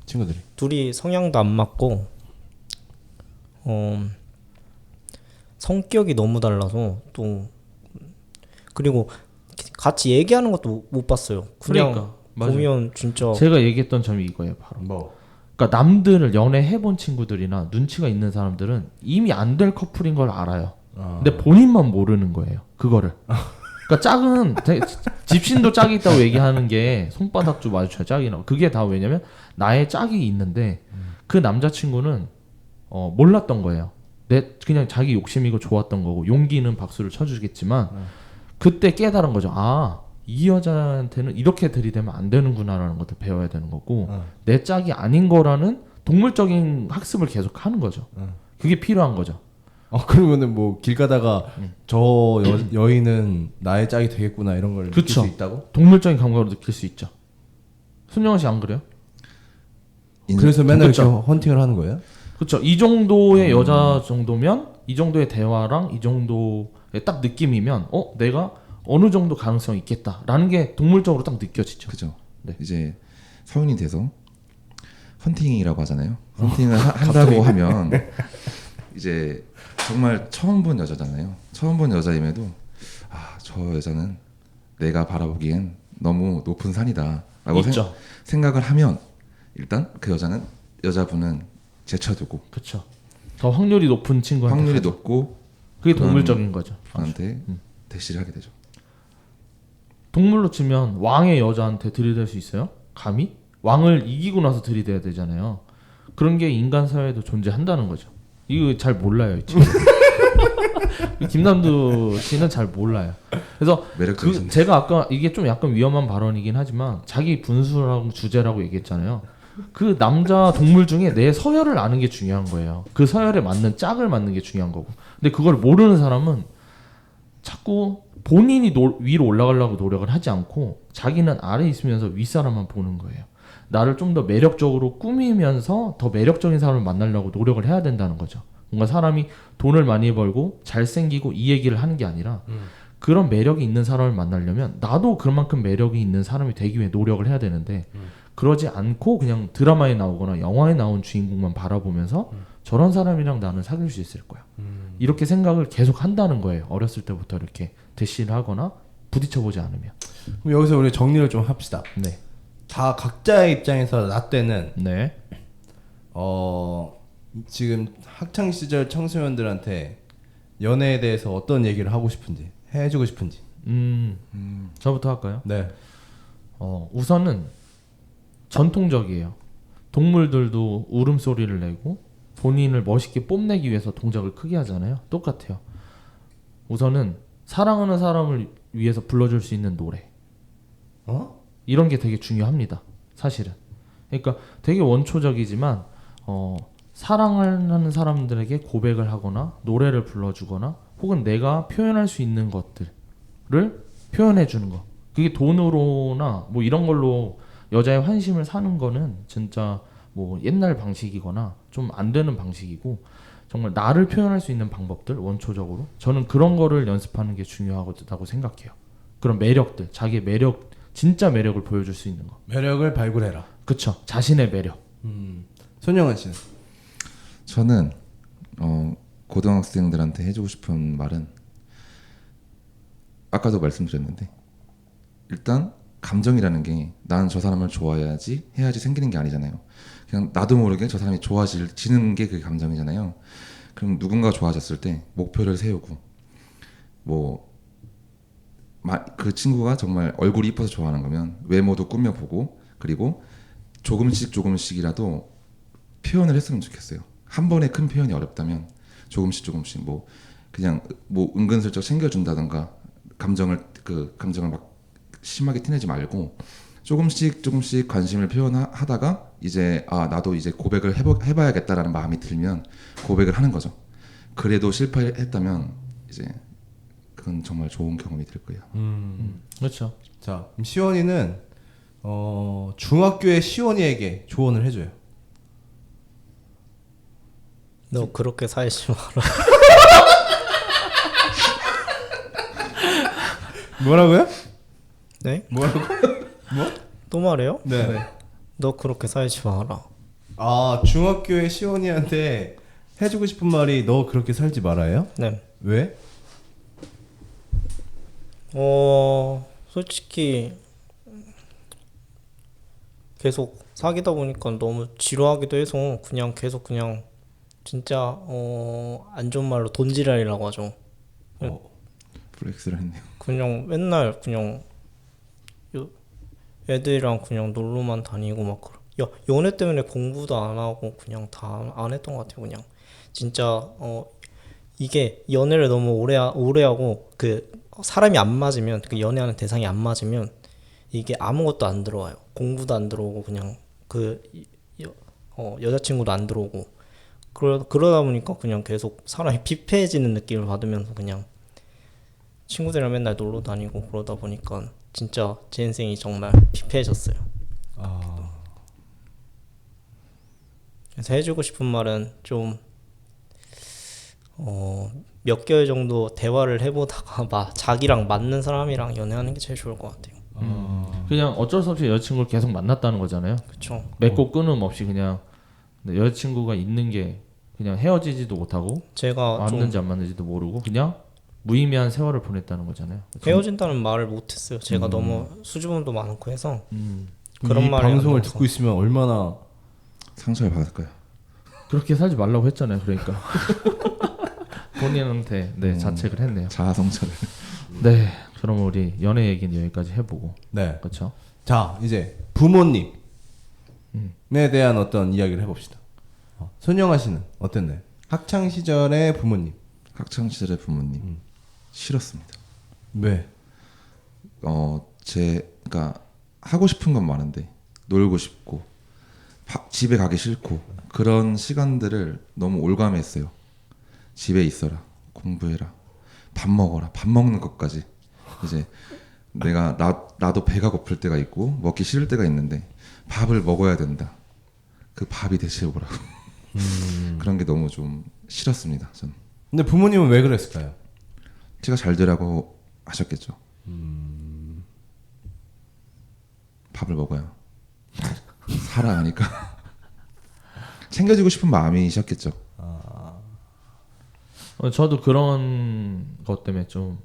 S1: 친구들이
S3: 둘이 성향도 안 맞고 성격이 너무 달라서 또 그리고 같이 얘기하는 것도 못 봤어요. 그냥
S4: 그러니까, 맞아요.
S3: 보면 진짜
S4: 제가 얘기했던 점이 이거예요, 바로.
S1: 뭐
S4: 그러니까 남들을 연애해본 친구들이나 눈치가 있는 사람들은 이미 안 될 커플인 걸 알아요. 근데 본인만 모르는 거예요. 그거를. 그러니까 짝은 집신도 짝이 있다고 얘기하는 게 손바닥 좀 마주쳐야 짝이 나고 그게 다 왜냐면 나의 짝이 있는데 그 남자친구는 몰랐던 거예요. 그냥 자기 욕심이고 좋았던 거고 용기는 박수를 쳐주겠지만 그때 깨달은 거죠. 이 여자한테는 이렇게 들이대면 안 되는구나라는 것을 배워야 되는 거고 내 짝이 아닌 거라는 동물적인 학습을 계속 하는 거죠. 그게 필요한 거죠.
S1: 그러면은 뭐 길 가다가 저 여인은 나의 짝이 되겠구나 이런 걸 느낄
S4: 그쵸.
S1: 수 있다고?
S4: 동물적인 감각으로 느낄 수 있죠. 순영아 씨 안 그래요?
S1: 그래서 맨날
S4: 그쵸.
S1: 이렇게 헌팅을 하는 거예요?
S4: 그렇죠. 이 정도의 여자 정도면 이 정도의 대화랑 이 정도의 딱 느낌이면 내가 어느 정도 가능성이 있겠다라는 게 동물적으로 딱 느껴지죠.
S2: 그죠.
S4: 네.
S2: 이제 성인이 돼서 헌팅이라고 하잖아요. 헌팅을 한다고 하면 이제 정말 처음 본 여자잖아요. 처음 본 여자임에도 저 여자는 내가 바라보기엔 너무 높은 산이다라고
S4: 있죠.
S2: 생각을 하면 일단 그 여자분은 제쳐두고
S4: 그렇죠. 더 확률이 높은 친구한테
S2: 확률이
S4: 가죠.
S2: 높고
S4: 그게
S2: 그런
S4: 동물적인 거죠.
S2: 저한테 대시를 하게 되죠.
S4: 동물로 치면 왕의 여자한테 들이댈 수 있어요? 감히? 왕을 이기고 나서 들이대야 되잖아요. 그런 게 인간 사회에도 존재한다는 거죠. 이거 잘 몰라요, 이 친구. 김남두 씨는 잘 몰라요. 그래서
S2: 매력적이신데.
S4: 제가 아까 이게 좀 약간 위험한 발언이긴 하지만 자기 분수라고 주제라고 얘기했잖아요. 그 남자 동물 중에 내 서열을 아는 게 중요한 거예요. 그 서열에 맞는 짝을 맞는 게 중요한 거고. 근데 그걸 모르는 사람은 자꾸 본인이 위로 올라가려고 노력을 하지 않고 자기는 아래 있으면서 윗사람만 보는 거예요. 나를 좀 더 매력적으로 꾸미면서 더 매력적인 사람을 만나려고 노력을 해야 된다는 거죠. 뭔가 사람이 돈을 많이 벌고 잘생기고 이 얘기를 하는 게 아니라 그런 매력이 있는 사람을 만나려면 나도 그만큼 매력이 있는 사람이 되기 위해 노력을 해야 되는데 그러지 않고 그냥 드라마에 나오거나 영화에 나온 주인공만 바라보면서 저런 사람이랑 나는 사귈 수 있을 거야. 이렇게 생각을 계속 한다는 거예요. 어렸을 때부터 이렇게 대시를 하거나 부딪혀보지 않으면.
S1: 그럼 여기서 우리 정리를 좀 합시다.
S4: 네.
S1: 다 각자의 입장에서 나 때는
S4: 네.
S1: 지금 학창 시절 청소년들한테 연애에 대해서 어떤 얘기를 하고 싶은지 해주고 싶은지.
S4: 저부터 할까요?
S1: 네.
S4: 우선은 전통적이에요. 동물들도 울음소리를 내고 본인을 멋있게 뽐내기 위해서 동작을 크게 하잖아요. 똑같아요. 우선은 사랑하는 사람을 위해서 불러줄 수 있는 노래. 이런 게 되게 중요합니다. 사실은. 그러니까 되게 원초적이지만 사랑하는 사람들에게 고백을 하거나 노래를 불러주거나 혹은 내가 표현할 수 있는 것들을 표현해 주는 거. 그게 돈으로나 뭐 이런 걸로 여자의 환심을 사는 거는 진짜 뭐 옛날 방식이거나 좀 안 되는 방식이고 정말 나를 표현할 수 있는 방법들 원초적으로 저는 그런 거를 연습하는 게 중요하다고 생각해요. 그런 매력들, 자기의 매력, 진짜 매력을 보여줄 수 있는 거.
S1: 매력을 발굴해라.
S4: 그쵸. 자신의 매력.
S1: 손영환 씨는?
S2: 저는 고등학생들한테 해주고 싶은 말은 아까도 말씀드렸는데 일단 감정이라는 게 난 저 사람을 좋아해야지 해야지 생기는 게 아니잖아요. 그냥 나도 모르게 저 사람이 좋아지는 게 그게 감정이잖아요. 그럼 누군가 좋아졌을 때 목표를 세우고 뭐 그 친구가 정말 얼굴이 이뻐서 좋아하는 거면 외모도 꾸며보고 그리고 조금씩이라도 표현을 했으면 좋겠어요. 한 번에 큰 표현이 어렵다면 조금씩 뭐 그냥 뭐 은근슬쩍 챙겨준다던가 감정을 막 심하게 티내지 말고 조금씩 관심을 표현하다가 이제 나도 이제 고백을 해봐야겠다라는 마음이 들면 고백을 하는 거죠. 그래도 실패했다면 이제 그건 정말 좋은 경험이 될 거예요.
S4: 그렇죠.
S1: 자, 그럼 시원이는 중학교의 시원이에게 조언을 해줘요.
S3: 너 그렇게 살지 마라.
S1: 뭐라고요?
S3: 네?
S1: 뭐라고?
S3: 또 말해요?
S1: 네.
S3: 너 그렇게 살지 마라.
S1: 아, 중학교의 시원이한테 해주고 싶은 말이 너 그렇게 살지 말아요?
S3: 네.
S1: 왜?
S3: 솔직히 계속 사귀다 보니까 너무 지루하기도 해서 그냥 계속 그냥 진짜 안 좋은 말로 돈지랄이라고 하죠.
S2: 플렉스를 했네요.
S3: 그냥 맨날 그냥 애들이랑 그냥 놀러만 다니고 막 연애 때문에 공부도 안 하고 그냥 다 안 했던 것 같아요. 그냥 진짜 이게 연애를 너무 오래 하고 그 사람이 안 맞으면 그 연애하는 대상이 안 맞으면 이게 아무것도 안 들어와요. 공부도 안 들어오고 그냥 여자친구도 안 들어오고 그러다 보니까 그냥 계속 사람이 피폐해지는 느낌을 받으면서 그냥 친구들이랑 맨날 놀러 다니고 그러다 보니까 진짜 제 인생이 정말 피폐해졌어요. 그래서 해주고 싶은 말은 좀 몇 개월 정도 대화를 해보다가 자기랑 맞는 사람이랑 연애하는 게 제일 좋을 것 같아요.
S4: 그냥 어쩔 수 없이 여자친구를 계속 만났다는 거잖아요.
S3: 그쵸.
S4: 맺고 끊음 없이 그냥 여자친구가 있는 게 그냥 헤어지지도 못하고
S3: 제가
S4: 맞는지 안 맞는지도 모르고 그냥 무의미한 세월을 보냈다는 거잖아요.
S3: 헤어진다는 말을 못했어요. 제가 너무 수줍음도 많고 해서
S1: 그런
S3: 말을 안
S1: 방송을
S3: 나와서.
S1: 듣고 있으면 얼마나
S2: 상처를 받을 거예요.
S4: 그렇게 살지 말라고 했잖아요. 그러니까 본인한테 자책을 했네요.
S2: 자아 성찰을.
S4: 네, 그럼 우리 연애 얘기는 여기까지 해보고.
S1: 네.
S4: 그렇죠.
S1: 자, 이제 부모님에 대한 어떤 이야기를 해봅시다. 손영아 씨는 어땠나요? 학창 시절의 부모님.
S2: 학창 시절의 부모님 싫었습니다.
S1: 왜?
S2: 그러니까 하고 싶은 건 많은데 놀고 싶고 집에 가기 싫고 그런 시간들을 너무 올가매했어요. 집에 있어라, 공부해라, 밥 먹어라, 밥 먹는 것까지 이제 나도 배가 고플 때가 있고 먹기 싫을 때가 있는데 밥을 먹어야 된다. 그 밥이 대체 오라고. 그런 게 너무 좀 싫었습니다. 저는.
S1: 근데 부모님은 왜 그랬을까요?
S2: 제가 잘 되라고 하셨겠죠. 밥을 먹어야 살아가니까 챙겨주고 싶은 마음이셨겠죠.
S4: 저도 그런 것 때문에 좀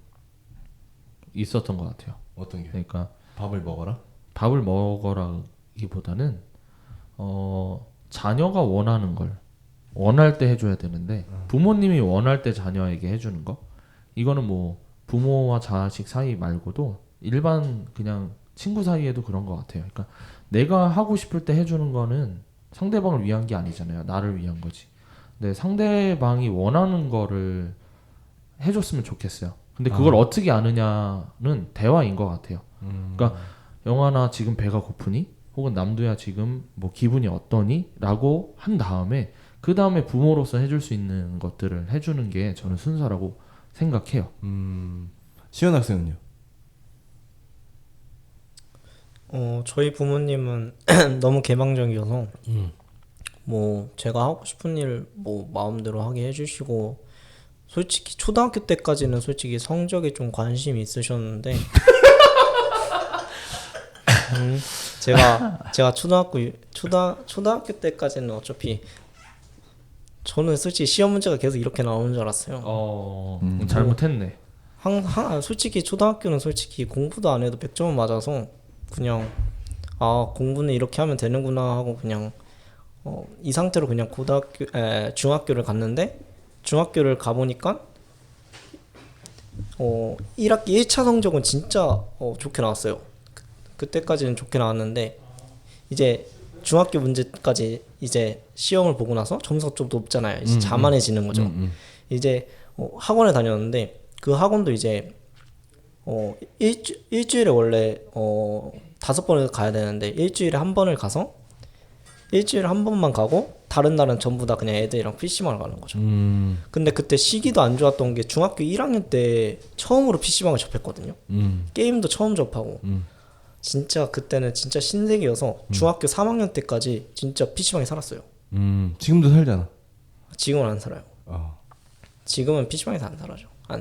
S4: 있었던 것 같아요.
S1: 어떤 게?
S4: 그러니까
S1: 밥을 먹어라?
S4: 밥을 먹어라기보다는 자녀가 원하는 걸 원할 때 해줘야 되는데 부모님이 원할 때 자녀에게 해주는 거 이거는 뭐 부모와 자식 사이 말고도 일반 그냥 친구 사이에도 그런 것 같아요. 그러니까 내가 하고 싶을 때 해주는 거는 상대방을 위한 게 아니잖아요. 나를 위한 거지. 근데 상대방이 원하는 거를 해줬으면 좋겠어요. 근데 그걸 어떻게 아느냐는 대화인 것 같아요. 그러니까 영환아 지금 배가 고프니? 혹은 남두야 지금 뭐 기분이 어떠니? 라고 한 다음에 그 다음에 부모로서 해줄 수 있는 것들을 해주는 게 저는 순서라고 생각해요.
S1: 시연 학생은요?
S3: 저희 부모님은 너무 개방적이어서 뭐 제가 하고 싶은 일 뭐 마음대로 하게 해주시고 솔직히 초등학교 때까지는 솔직히 성적에 좀 관심이 있으셨는데 제가 초등학교 때까지는 어차피 저는 솔직히 시험 문제가 계속 이렇게 나오는 줄 알았어요.
S4: 잘못했네.
S3: 솔직히 초등학교는 솔직히 공부도 안 해도 100점은 맞아서 그냥 공부는 이렇게 하면 되는구나 하고 그냥 이 상태로 그냥 중학교를 갔는데 중학교를 가보니까 1학기 1차 성적은 진짜 좋게 나왔어요. 그때까지는 좋게 나왔는데 이제 중학교 문제까지 이제 시험을 보고 나서 점수가 좀 높잖아요. 이제 자만해지는 거죠. 이제 학원에 다녔는데 그 학원도 이제 일주일에 원래 5번을 가야 되는데 일주일에 한 번을 가서 일주일에 한 번만 가고 다른 날은 전부 다 그냥 애들이랑 PC방을 가는 거죠. 근데 그때 시기도 안 좋았던 게 중학교 1학년 때 처음으로 PC방을 접했거든요. 게임도 처음 접하고 진짜 그때는 진짜 신세계여서 중학교 3학년 때까지 진짜 PC방에 살았어요.
S1: 지금도 살잖아.
S3: 지금은 안 살아요. 지금은 PC방에서 안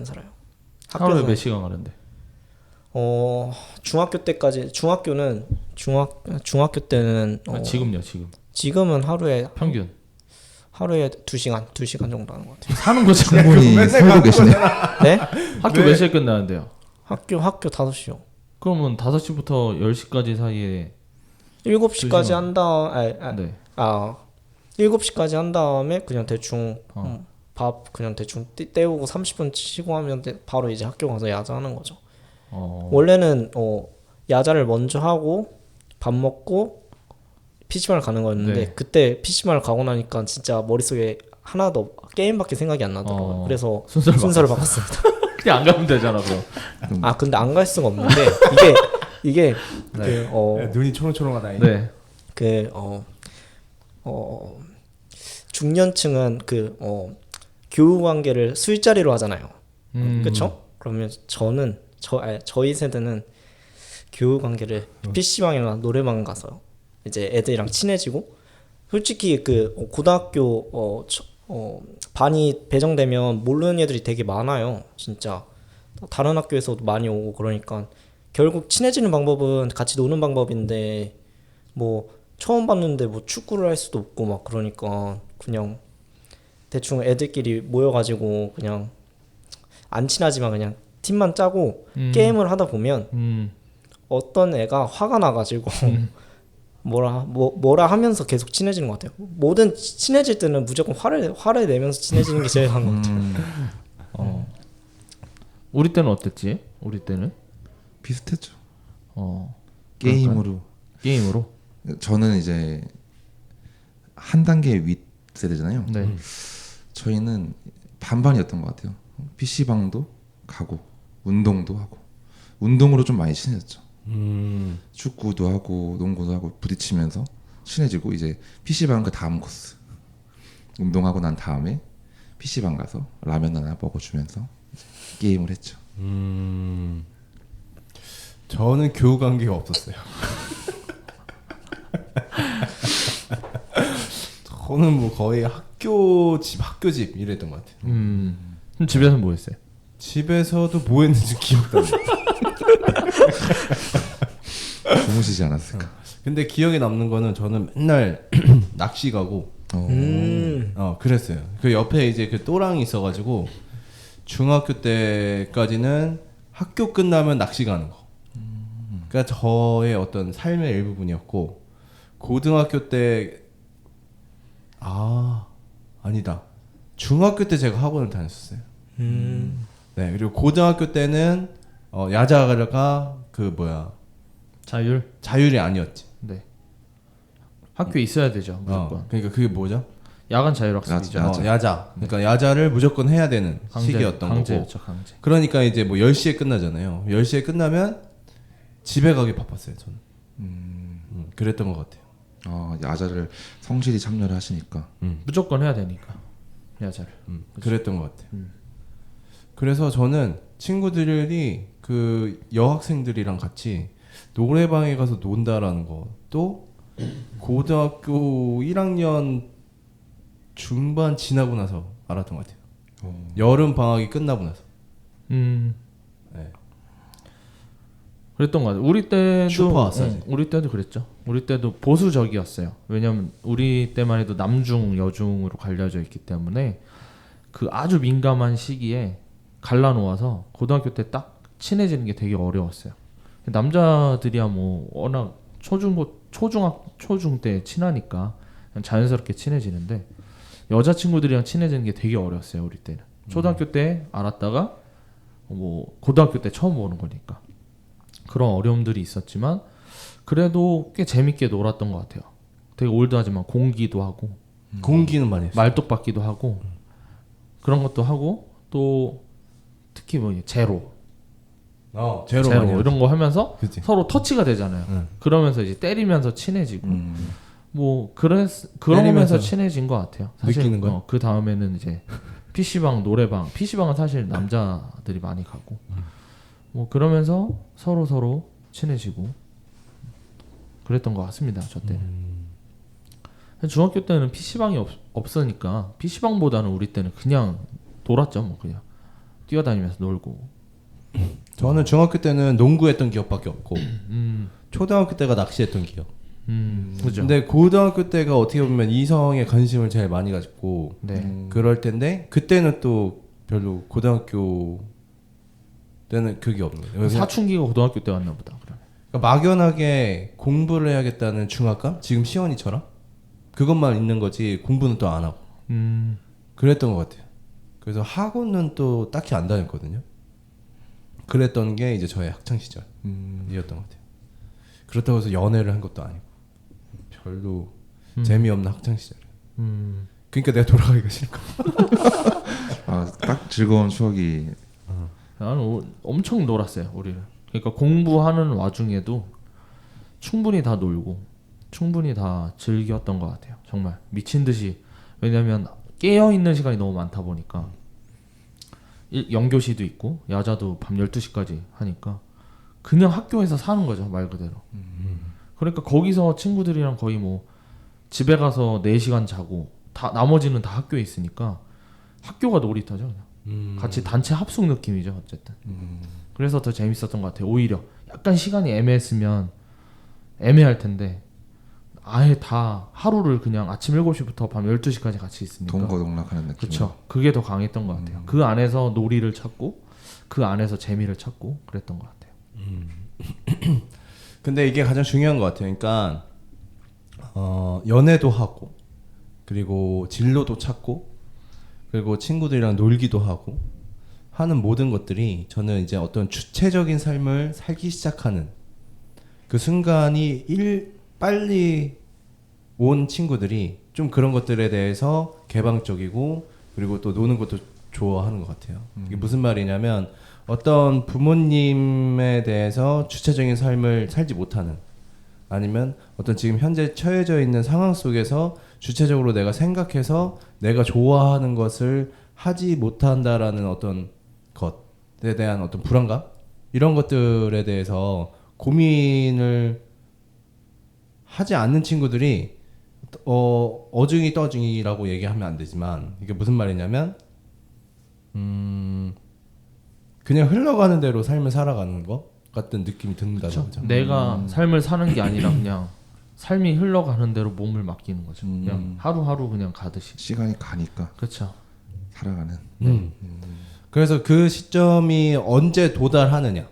S3: 살아요.
S4: 하루에 몇 시간 가는데?
S3: 중학교 때까지 중학교 때는
S4: 지금요?
S3: 지금은 하루에
S4: 평균
S3: 2시간 정도 하는 것 같아요.
S4: 사는 거죠.
S2: 충분히 살고 계시네.
S3: 네?
S4: 학교 몇 시에 끝나는데요?
S3: 학교 5시요.
S4: 그러면 5시부터 10시까지 사이에
S3: 7시까지 한 다음
S4: 네.
S3: 7시까지 한 다음에 그냥 대충 밥 그냥 대충 때우고 30분 쉬고 하면 바로 이제 학교 가서 야자하는 거죠. 원래는 야자를 먼저 하고 밥 먹고 PC방을 가는 거였는데
S4: 네.
S3: 그때 PC방을 가고 나니까 진짜 머릿속에 하나도 게임밖에 생각이 안 나더라고요. 그래서 순서를 바꿨습니다.
S4: 그냥 안 가면 되잖아 그럼.
S3: 근데 안 갈 수가 없는데 이게
S4: 네.
S1: 눈이 초롱초롱하다.
S4: 네.
S3: 중년층은 교우 관계를 술자리로 하잖아요. 그렇죠? 그러면 저희 세대는 교우 관계를 PC방이나 노래방 가서 이제 애들이랑 친해지고 솔직히 고등학교 반이 배정되면 모르는 애들이 되게 많아요. 진짜 다른 학교에서도 많이 오고 그러니까 결국 친해지는 방법은 같이 노는 방법인데 뭐 처음 봤는데 뭐 축구를 할 수도 없고 막 그러니까 그냥 대충 애들끼리 모여가지고 그냥 안 친하지만 그냥 팀만 짜고 게임을 하다 보면 어떤 애가 화가 나가지고 뭐라 하면서 계속 친해지는 것 같아요. 뭐든 친해질 때는 무조건 화를 내면서 친해지는 게 제일 나은 것 같아요.
S4: 우리 때는 어땠지? 우리 때는
S2: 비슷했죠.
S4: 게임으로.
S2: 저는 이제 한 단계 윗 세대잖아요.
S4: 네.
S2: 저희는 반반이었던 것 같아요. PC방도 가고 운동도 하고 운동으로 좀 많이 친해졌죠. 축구도 하고 농구도 하고 부딪히면서 친해지고 이제 PC방 그 다음 코스 운동하고 난 다음에 PC방 가서 라면 하나 먹어주면서 게임을 했죠.
S1: 저는 교우 관계가 없었어요. 저는 뭐 거의 학교 집 이랬던 것 같아요.
S4: 그럼 집에서 뭐 했어요?
S1: 집에서도 뭐 했는지 기억도 안 나요.
S2: 주무시지 않았을까?
S1: 근데 기억에 남는 거는 저는 맨날 낚시 가고 그랬어요. 그 옆에 이제 그 또랑이 있어가지고 중학교 때까지는 학교 끝나면 낚시 가는 거. 그러니까 저의 어떤 삶의 일부분이었고 고등학교 때 아니다. 중학교 때 제가 학원을 다녔었어요. 네, 그리고 고등학교 때는 야자가 자율이 아니었지.
S4: 네. 학교에 있어야 되죠 무조건.
S1: 그러니까 그게 뭐죠?
S4: 야간 자율학습이죠.
S1: 야자. 그러니까 야자를 무조건 해야 되는 시기였던
S4: 강제였죠,
S1: 거고.
S4: 강제.
S1: 그러니까 이제 뭐 10시에 끝나잖아요. 10시에 끝나면 집에 가기 바빴어요 저는. 그랬던 것 같아요.
S2: 야자를 성실히 참여를 하시니까.
S4: 무조건 해야 되니까 야자를.
S1: 그랬던 것 같아요. 그래서 저는 친구들이 그 여학생들이랑 같이 노래방에 가서 논다라는 거, 또 고등학교 1학년 중반 지나고 나서 알았던 것 같아요. 여름 방학이 끝나고 나서. 네.
S4: 그랬던 것 같아요. 우리 때도
S1: 슈퍼아싸지.
S4: 우리 때도 그랬죠. 우리 때도 보수적이었어요. 왜냐면 우리 때만 해도 남중 여중으로 갈려져 있기 때문에 그 아주 민감한 시기에 갈라놓아서 고등학교 때 딱 친해지는 게 되게 어려웠어요. 남자들이야 뭐 워낙 초중 때 친하니까 그냥 자연스럽게 친해지는데 여자친구들이랑 친해지는 게 되게 어려웠어요. 우리 때는 초등학교 때 알았다가 뭐 고등학교 때 처음 보는 거니까 그런 어려움들이 있었지만 그래도 꽤 재밌게 놀았던 것 같아요. 되게 올드하지만 공기도 하고
S1: 공기는 많이 했어요.
S4: 말뚝박기도 하고 그런 것도 하고 또 특히 뭐 제로
S1: 제로 많이 했어요.
S4: 이런 거 하면서
S1: 그치.
S4: 서로 터치가 되잖아요. 그러면서 이제 때리면서 친해지고 뭐 그런
S1: 때리면서
S4: 거면서 친해진 것 같아요. 사실
S1: 느끼는 거야?
S4: 그 다음에는 이제 PC방, 노래방. PC방은 사실 남자들이 많이 가고 뭐 그러면서 서로 친해지고 그랬던 것 같습니다. 저 때는. 중학교 때는 PC방이 없으니까 PC방보다는 우리 때는 그냥 놀았죠. 뭐 그냥 뛰어다니면서 놀고.
S1: 저는 중학교 때는 농구했던 기억밖에 없고 초등학교 때가 낚시했던 기억.
S4: 그죠.
S1: 근데 고등학교 때가 어떻게 보면 이성에 관심을 제일 많이 가지고
S4: 네.
S1: 그럴 텐데 그때는 또 별로 고등학교 때는 그게 없는 거예요. 그래서
S4: 사춘기가 고등학교 때 왔나 보다. 그러면.
S1: 그러니까 막연하게 공부를 해야겠다는 중압감? 지금 시원이처럼 그것만 있는 거지 공부는 또 안 하고 그랬던 것 같아요. 그래서 학원은 또 딱히 안 다녔거든요. 그랬던 게 이제 저의 학창 시절이었던 것 같아요. 그렇다고 해서 연애를 한 것도 아니고 별로 재미없는 학창 시절. 그러니까 내가 돌아가기가 싫고.
S2: 딱 즐거운 추억이.
S4: 나는 엄청 놀았어요. 우리는. 그러니까 공부하는 와중에도 충분히 다 놀고 충분히 다 즐겼던 것 같아요. 정말 미친 듯이. 왜냐면 깨어 있는 시간이 너무 많다 보니까 연교시도 있고 야자도 밤 12시까지 하니까 그냥 학교에서 사는 거죠. 말 그대로. 그러니까 거기서 친구들이랑 거의 뭐 집에 가서 4시간 자고 다 나머지는 다 학교에 있으니까 학교가 놀이터죠. 그냥. 같이 단체 합숙 느낌이죠. 어쨌든. 그래서 더 재밌었던 것 같아요. 오히려 약간 시간이 애매했으면 애매할 텐데 아예 다 하루를 그냥 아침 7시부터 밤 12시까지 같이 있으니까
S2: 동거동락하는 느낌.
S4: 그렇죠. 그게 더 강했던 것 같아요. 그 안에서 놀이를 찾고 그 안에서 재미를 찾고 그랬던 것 같아요.
S1: 근데 이게 가장 중요한 것 같아요. 그러니까 연애도 하고 그리고 진로도 찾고 그리고 친구들이랑 놀기도 하고 하는 모든 것들이 저는 이제 어떤 주체적인 삶을 살기 시작하는 그 순간이 빨리 온 친구들이 좀 그런 것들에 대해서 개방적이고 그리고 또 노는 것도 좋아하는 것 같아요. 이게 무슨 말이냐면 어떤 부모님에 대해서 주체적인 삶을 살지 못하는 아니면 어떤 지금 현재 처해져 있는 상황 속에서 주체적으로 내가 생각해서 내가 좋아하는 것을 하지 못한다라는 어떤 것에 대한 어떤 불안감 이런 것들에 대해서 고민을 하지 않는 친구들이 어중이 떠중이라고 얘기하면 안 되지만 이게 무슨 말이냐면 그냥 흘러가는 대로 삶을 살아가는 것 같은 느낌이 든다는 거죠.
S4: 내가 삶을 사는 게 아니라 그냥 삶이 흘러가는 대로 몸을 맡기는 거죠. 그냥 하루하루 그냥 가듯이.
S2: 시간이 가니까
S4: 그렇죠.
S2: 살아가는.
S1: 그래서 그 시점이 언제 도달하느냐.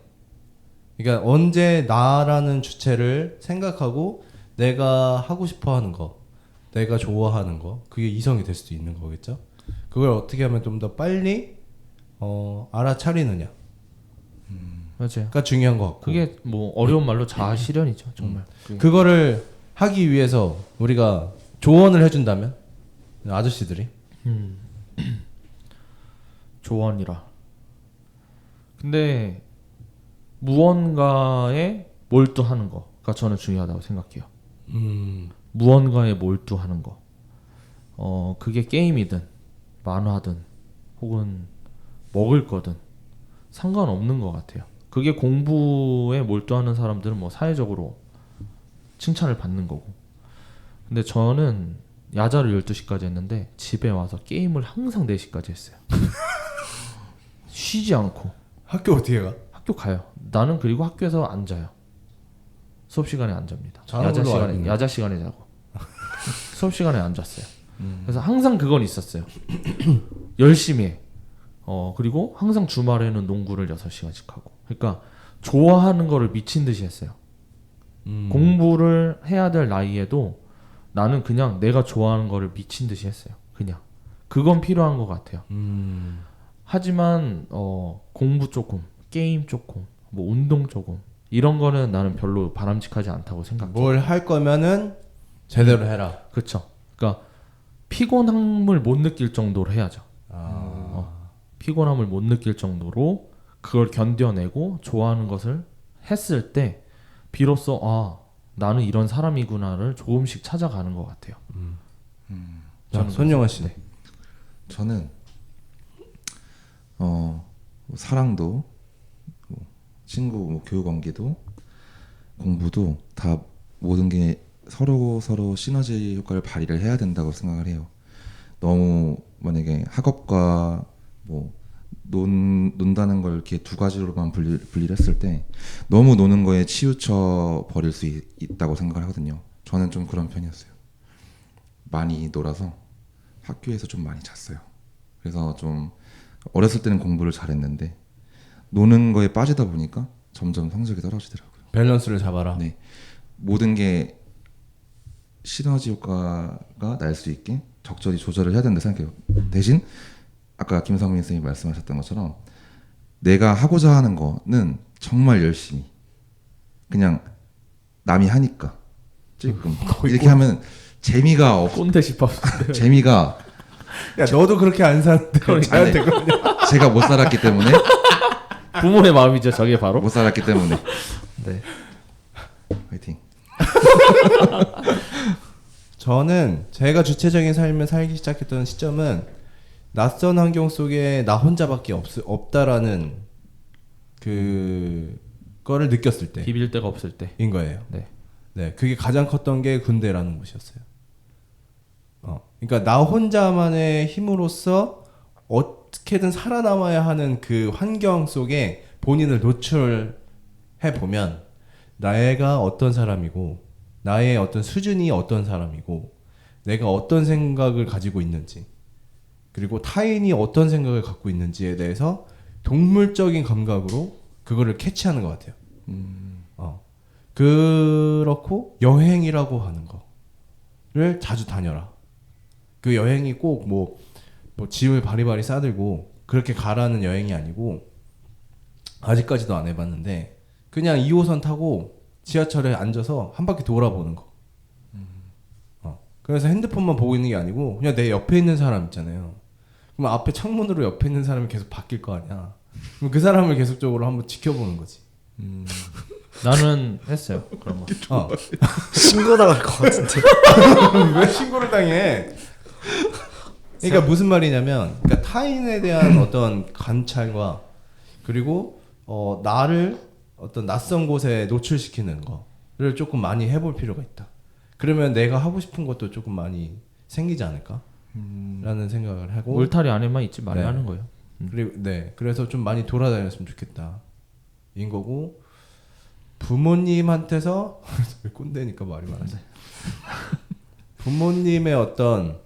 S1: 그러니까 언제 나라는 주체를 생각하고 내가 하고 싶어하는 거, 내가 좋아하는 거, 그게 이성이 될 수도 있는 거겠죠. 그걸 어떻게 하면 좀 더 빨리 알아차리느냐.
S4: 맞아요.
S1: 가 중요한 것 같고.
S4: 그게 뭐 어려운 말로 자아 실현이죠, 정말.
S1: 그거를 하기 위해서 우리가 조언을 해준다면 아저씨들이 조언이라.
S4: 근데 무언가에 몰두하는 거가 저는 중요하다고 생각해요. 무언가에 몰두하는 거. 그게 게임이든 만화든 혹은 먹을 거든 상관없는 것 같아요. 그게 공부에 몰두하는 사람들은 뭐 사회적으로 칭찬을 받는 거고. 근데 저는 야자를 12시까지 했는데 집에 와서 게임을 항상 4시까지 했어요. 쉬지 않고.
S1: 학교 어떻게 가?
S4: 학교 가요. 나는 그리고 학교에서 안 자요. 수업 시간에 안 잡니다.
S1: 자는 걸로 알고 있는데.
S4: 야자 시간에 자고 수업 시간에 안 잤어요. 그래서 항상 그건 있었어요. 열심히 해. 그리고 항상 주말에는 농구를 6시간씩 하고. 그러니까 좋아하는 거를 미친 듯이 했어요. 공부를 해야 될 나이에도 나는 그냥 내가 좋아하는 거를 미친 듯이 했어요. 그냥 그건 필요한 것 같아요. 하지만 공부 조금, 게임 조금, 뭐 운동 조금 이런 거는 나는 별로 바람직하지 않다고 생각해요.
S1: 뭘 할 거면은 제대로 해라.
S4: 그렇죠. 그러니까 피곤함을 못 느낄 정도로 해야죠. 피곤함을 못 느낄 정도로 그걸 견뎌내고 좋아하는 것을 했을 때 비로소 나는 이런 사람이구나를 조금씩 찾아가는 것 같아요.
S1: 자, 손영아 씨.
S4: 네.
S2: 저는 사랑도 뭐 친구 뭐 교육 관계도 공부도 다 모든 게 서로 시너지 효과를 발휘를 해야 된다고 생각을 해요. 너무 만약에 학업과 뭐 논다는 걸 이렇게 두 가지로만 분리를 했을 때 너무 노는 거에 치우쳐 버릴 수 있다고 생각을 하거든요. 저는 좀 그런 편이었어요. 많이 놀아서 학교에서 좀 많이 잤어요. 그래서 좀 어렸을 때는 공부를 잘했는데 노는 거에 빠지다 보니까 점점 성적이 떨어지더라고요.
S1: 밸런스를 잡아라.
S2: 네, 모든 게 시너지 효과가 날 수 있게 적절히 조절을 해야 된다 생각해요. 대신 아까 김성민 선생님이 말씀하셨던 것처럼 내가 하고자 하는 거는 정말 열심히 그냥 남이 하니까 찔끔 이렇게 하면 재미가
S4: 꼰대 집합.
S2: 재미가
S1: 야 너도 그렇게 안 사는데 자연
S2: 네.
S1: 되거든요.
S2: 제가 못 살았기 때문에
S4: 부모의 마음이죠. 저게 바로.
S2: 못 살았기 때문에
S4: 네.
S2: 화이팅.
S1: 저는 제가 주체적인 삶을 살기 시작했던 시점은 낯선 환경 속에 나 혼자밖에 없다라는 그 거를 느꼈을
S4: 비빌 데가 없을 때.
S1: 때인 거예요.
S4: 네.
S1: 네, 그게 가장 컸던 게 군대라는 곳이었어요. 그러니까 나 혼자만의 힘으로써 어떻게든 살아남아야 하는 그 환경 속에 본인을 노출해 보면 나가 어떤 사람이고 나의 어떤 수준이 어떤 사람이고 내가 어떤 생각을 가지고 있는지 그리고 타인이 어떤 생각을 갖고 있는지에 대해서 동물적인 감각으로 그거를 캐치하는 것 같아요. 그렇고 여행이라고 하는 거를 자주 다녀라. 그 여행이 꼭 뭐 짐을 바리바리 싸들고 그렇게 가라는 여행이 아니고 아직까지도 안 해봤는데 그냥 2호선 타고 지하철에 앉아서 한 바퀴 돌아보는 거. 그래서 핸드폰만 보고 있는 게 아니고 그냥 내 옆에 있는 사람 있잖아요. 그럼 앞에 창문으로 옆에 있는 사람이 계속 바뀔 거 아니야. 그럼 그 사람을 계속적으로 한번 지켜보는 거지.
S4: 나는 했어요. 그런 거.
S3: 신고 나갈 것 같은데.
S1: 왜 신고를 당해? 그러니까 무슨 말이냐면, 그러니까 타인에 대한 어떤 관찰과 그리고 나를 어떤 낯선 곳에 노출시키는 거를 조금 많이 해볼 필요가 있다. 그러면 내가 하고 싶은 것도 조금 많이 생기지 않을까? 라는 생각을 하고
S4: 울타리 안에만 있지 말라는
S1: 네.
S4: 거예요.
S1: 그리고 네, 그래서 좀 많이 돌아다녔으면 좋겠다. 인 거고 부모님한테서 꼰대니까 말이 많아서 부모님의 어떤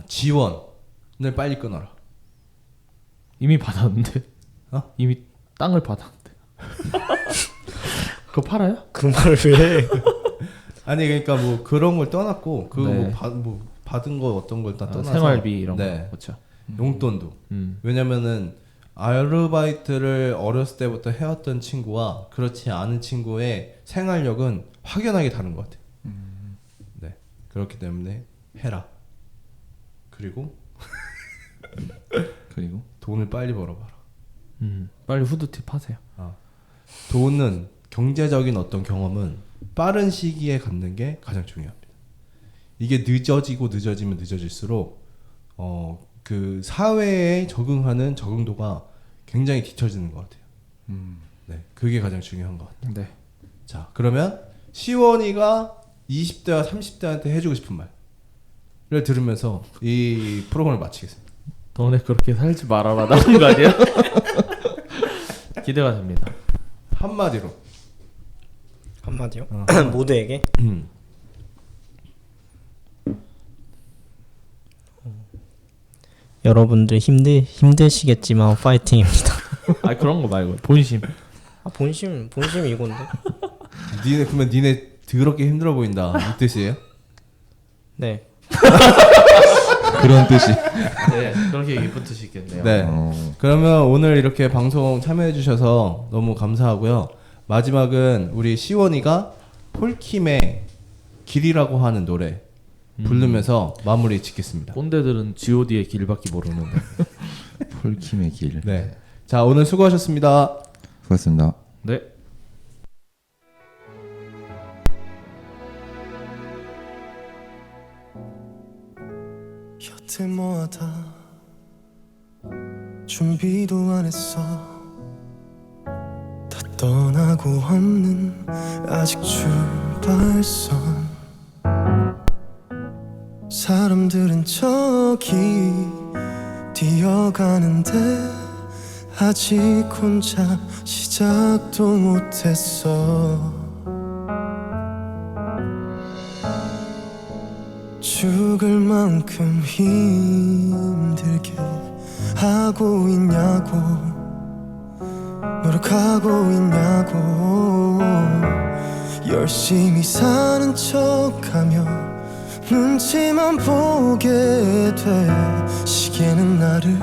S1: 지원을 빨리 끊어라.
S4: 이미 받았는데. 이미 땅을 받았는데. 그거 팔아요?
S3: 그 말을 왜 해?
S1: 아니 그러니까 뭐 그런 걸 떠났고 그거
S4: 네.
S1: 뭐 받은 거 어떤 걸 다 떠나서
S4: 생활비 이런
S1: 네.
S4: 거. 그렇죠.
S1: 용돈도 왜냐면은 아르바이트를 어렸을 때부터 해왔던 친구와 그렇지 않은 친구의 생활력은 확연하게 다른 것 같아요. 네, 그렇기 때문에 해라. 그리고
S2: 그리고
S1: 돈을 빨리 벌어봐라.
S4: 빨리 후드티 파세요.
S1: 돈은 경제적인 어떤 경험은 빠른 시기에 갖는 게 가장 중요합니다. 이게 늦어지면 늦어질수록 그 사회에 적응하는 적응도가 굉장히 뒤처지는 것 같아요. 네, 그게 가장 중요한 것 같아요.
S4: 네.
S1: 자, 그러면 시원이가 20대와 30대한테 해주고 싶은 말을 들으면서 이 프로그램을 마치겠습니다.
S4: 너네 그렇게 살지 말아라 나온 거 아니야? 기대가 됩니다.
S1: 한마디로.
S3: 한마디요? 모두에게? 여러분들 힘드시겠지만 파이팅입니다.
S4: 아 그런 거 말고 본심.
S3: 본심 이건데.
S1: 그러면 니네 더럽게 힘들어 보인다 이 뜻이에요?
S3: 네.
S2: 그런 뜻이.
S4: 네, 그렇게 예쁜 뜻이 있겠네요.
S1: 네. 그러면 오늘 이렇게 방송 참여해 주셔서 너무 감사하고요. 마지막은 우리 시원이가 폴킴의 길이라고 하는 노래 부르면서 마무리 짓겠습니다.
S4: 꼰대들은 G.O.D의 길밖에 모르는데.
S2: 폴킴의 길.
S1: 네. 자, 오늘 수고하셨습니다.
S2: 수고하셨습니다.
S4: 네.
S5: 곁에 모아다 준비도 안 했어 다 떠나고 없는 아직 출발선 사람들은 저기 뛰어가는데 아직 혼자 시작도 못했어 죽을 만큼 힘들게 하고 있냐고 노력하고 있냐고 열심히 사는 척하며 눈치만 보게 돼 시계는 나를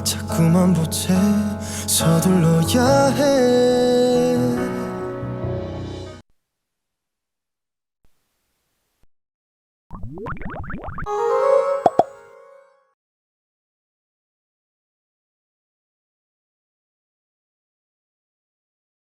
S5: 자꾸만 보채 서둘러야 해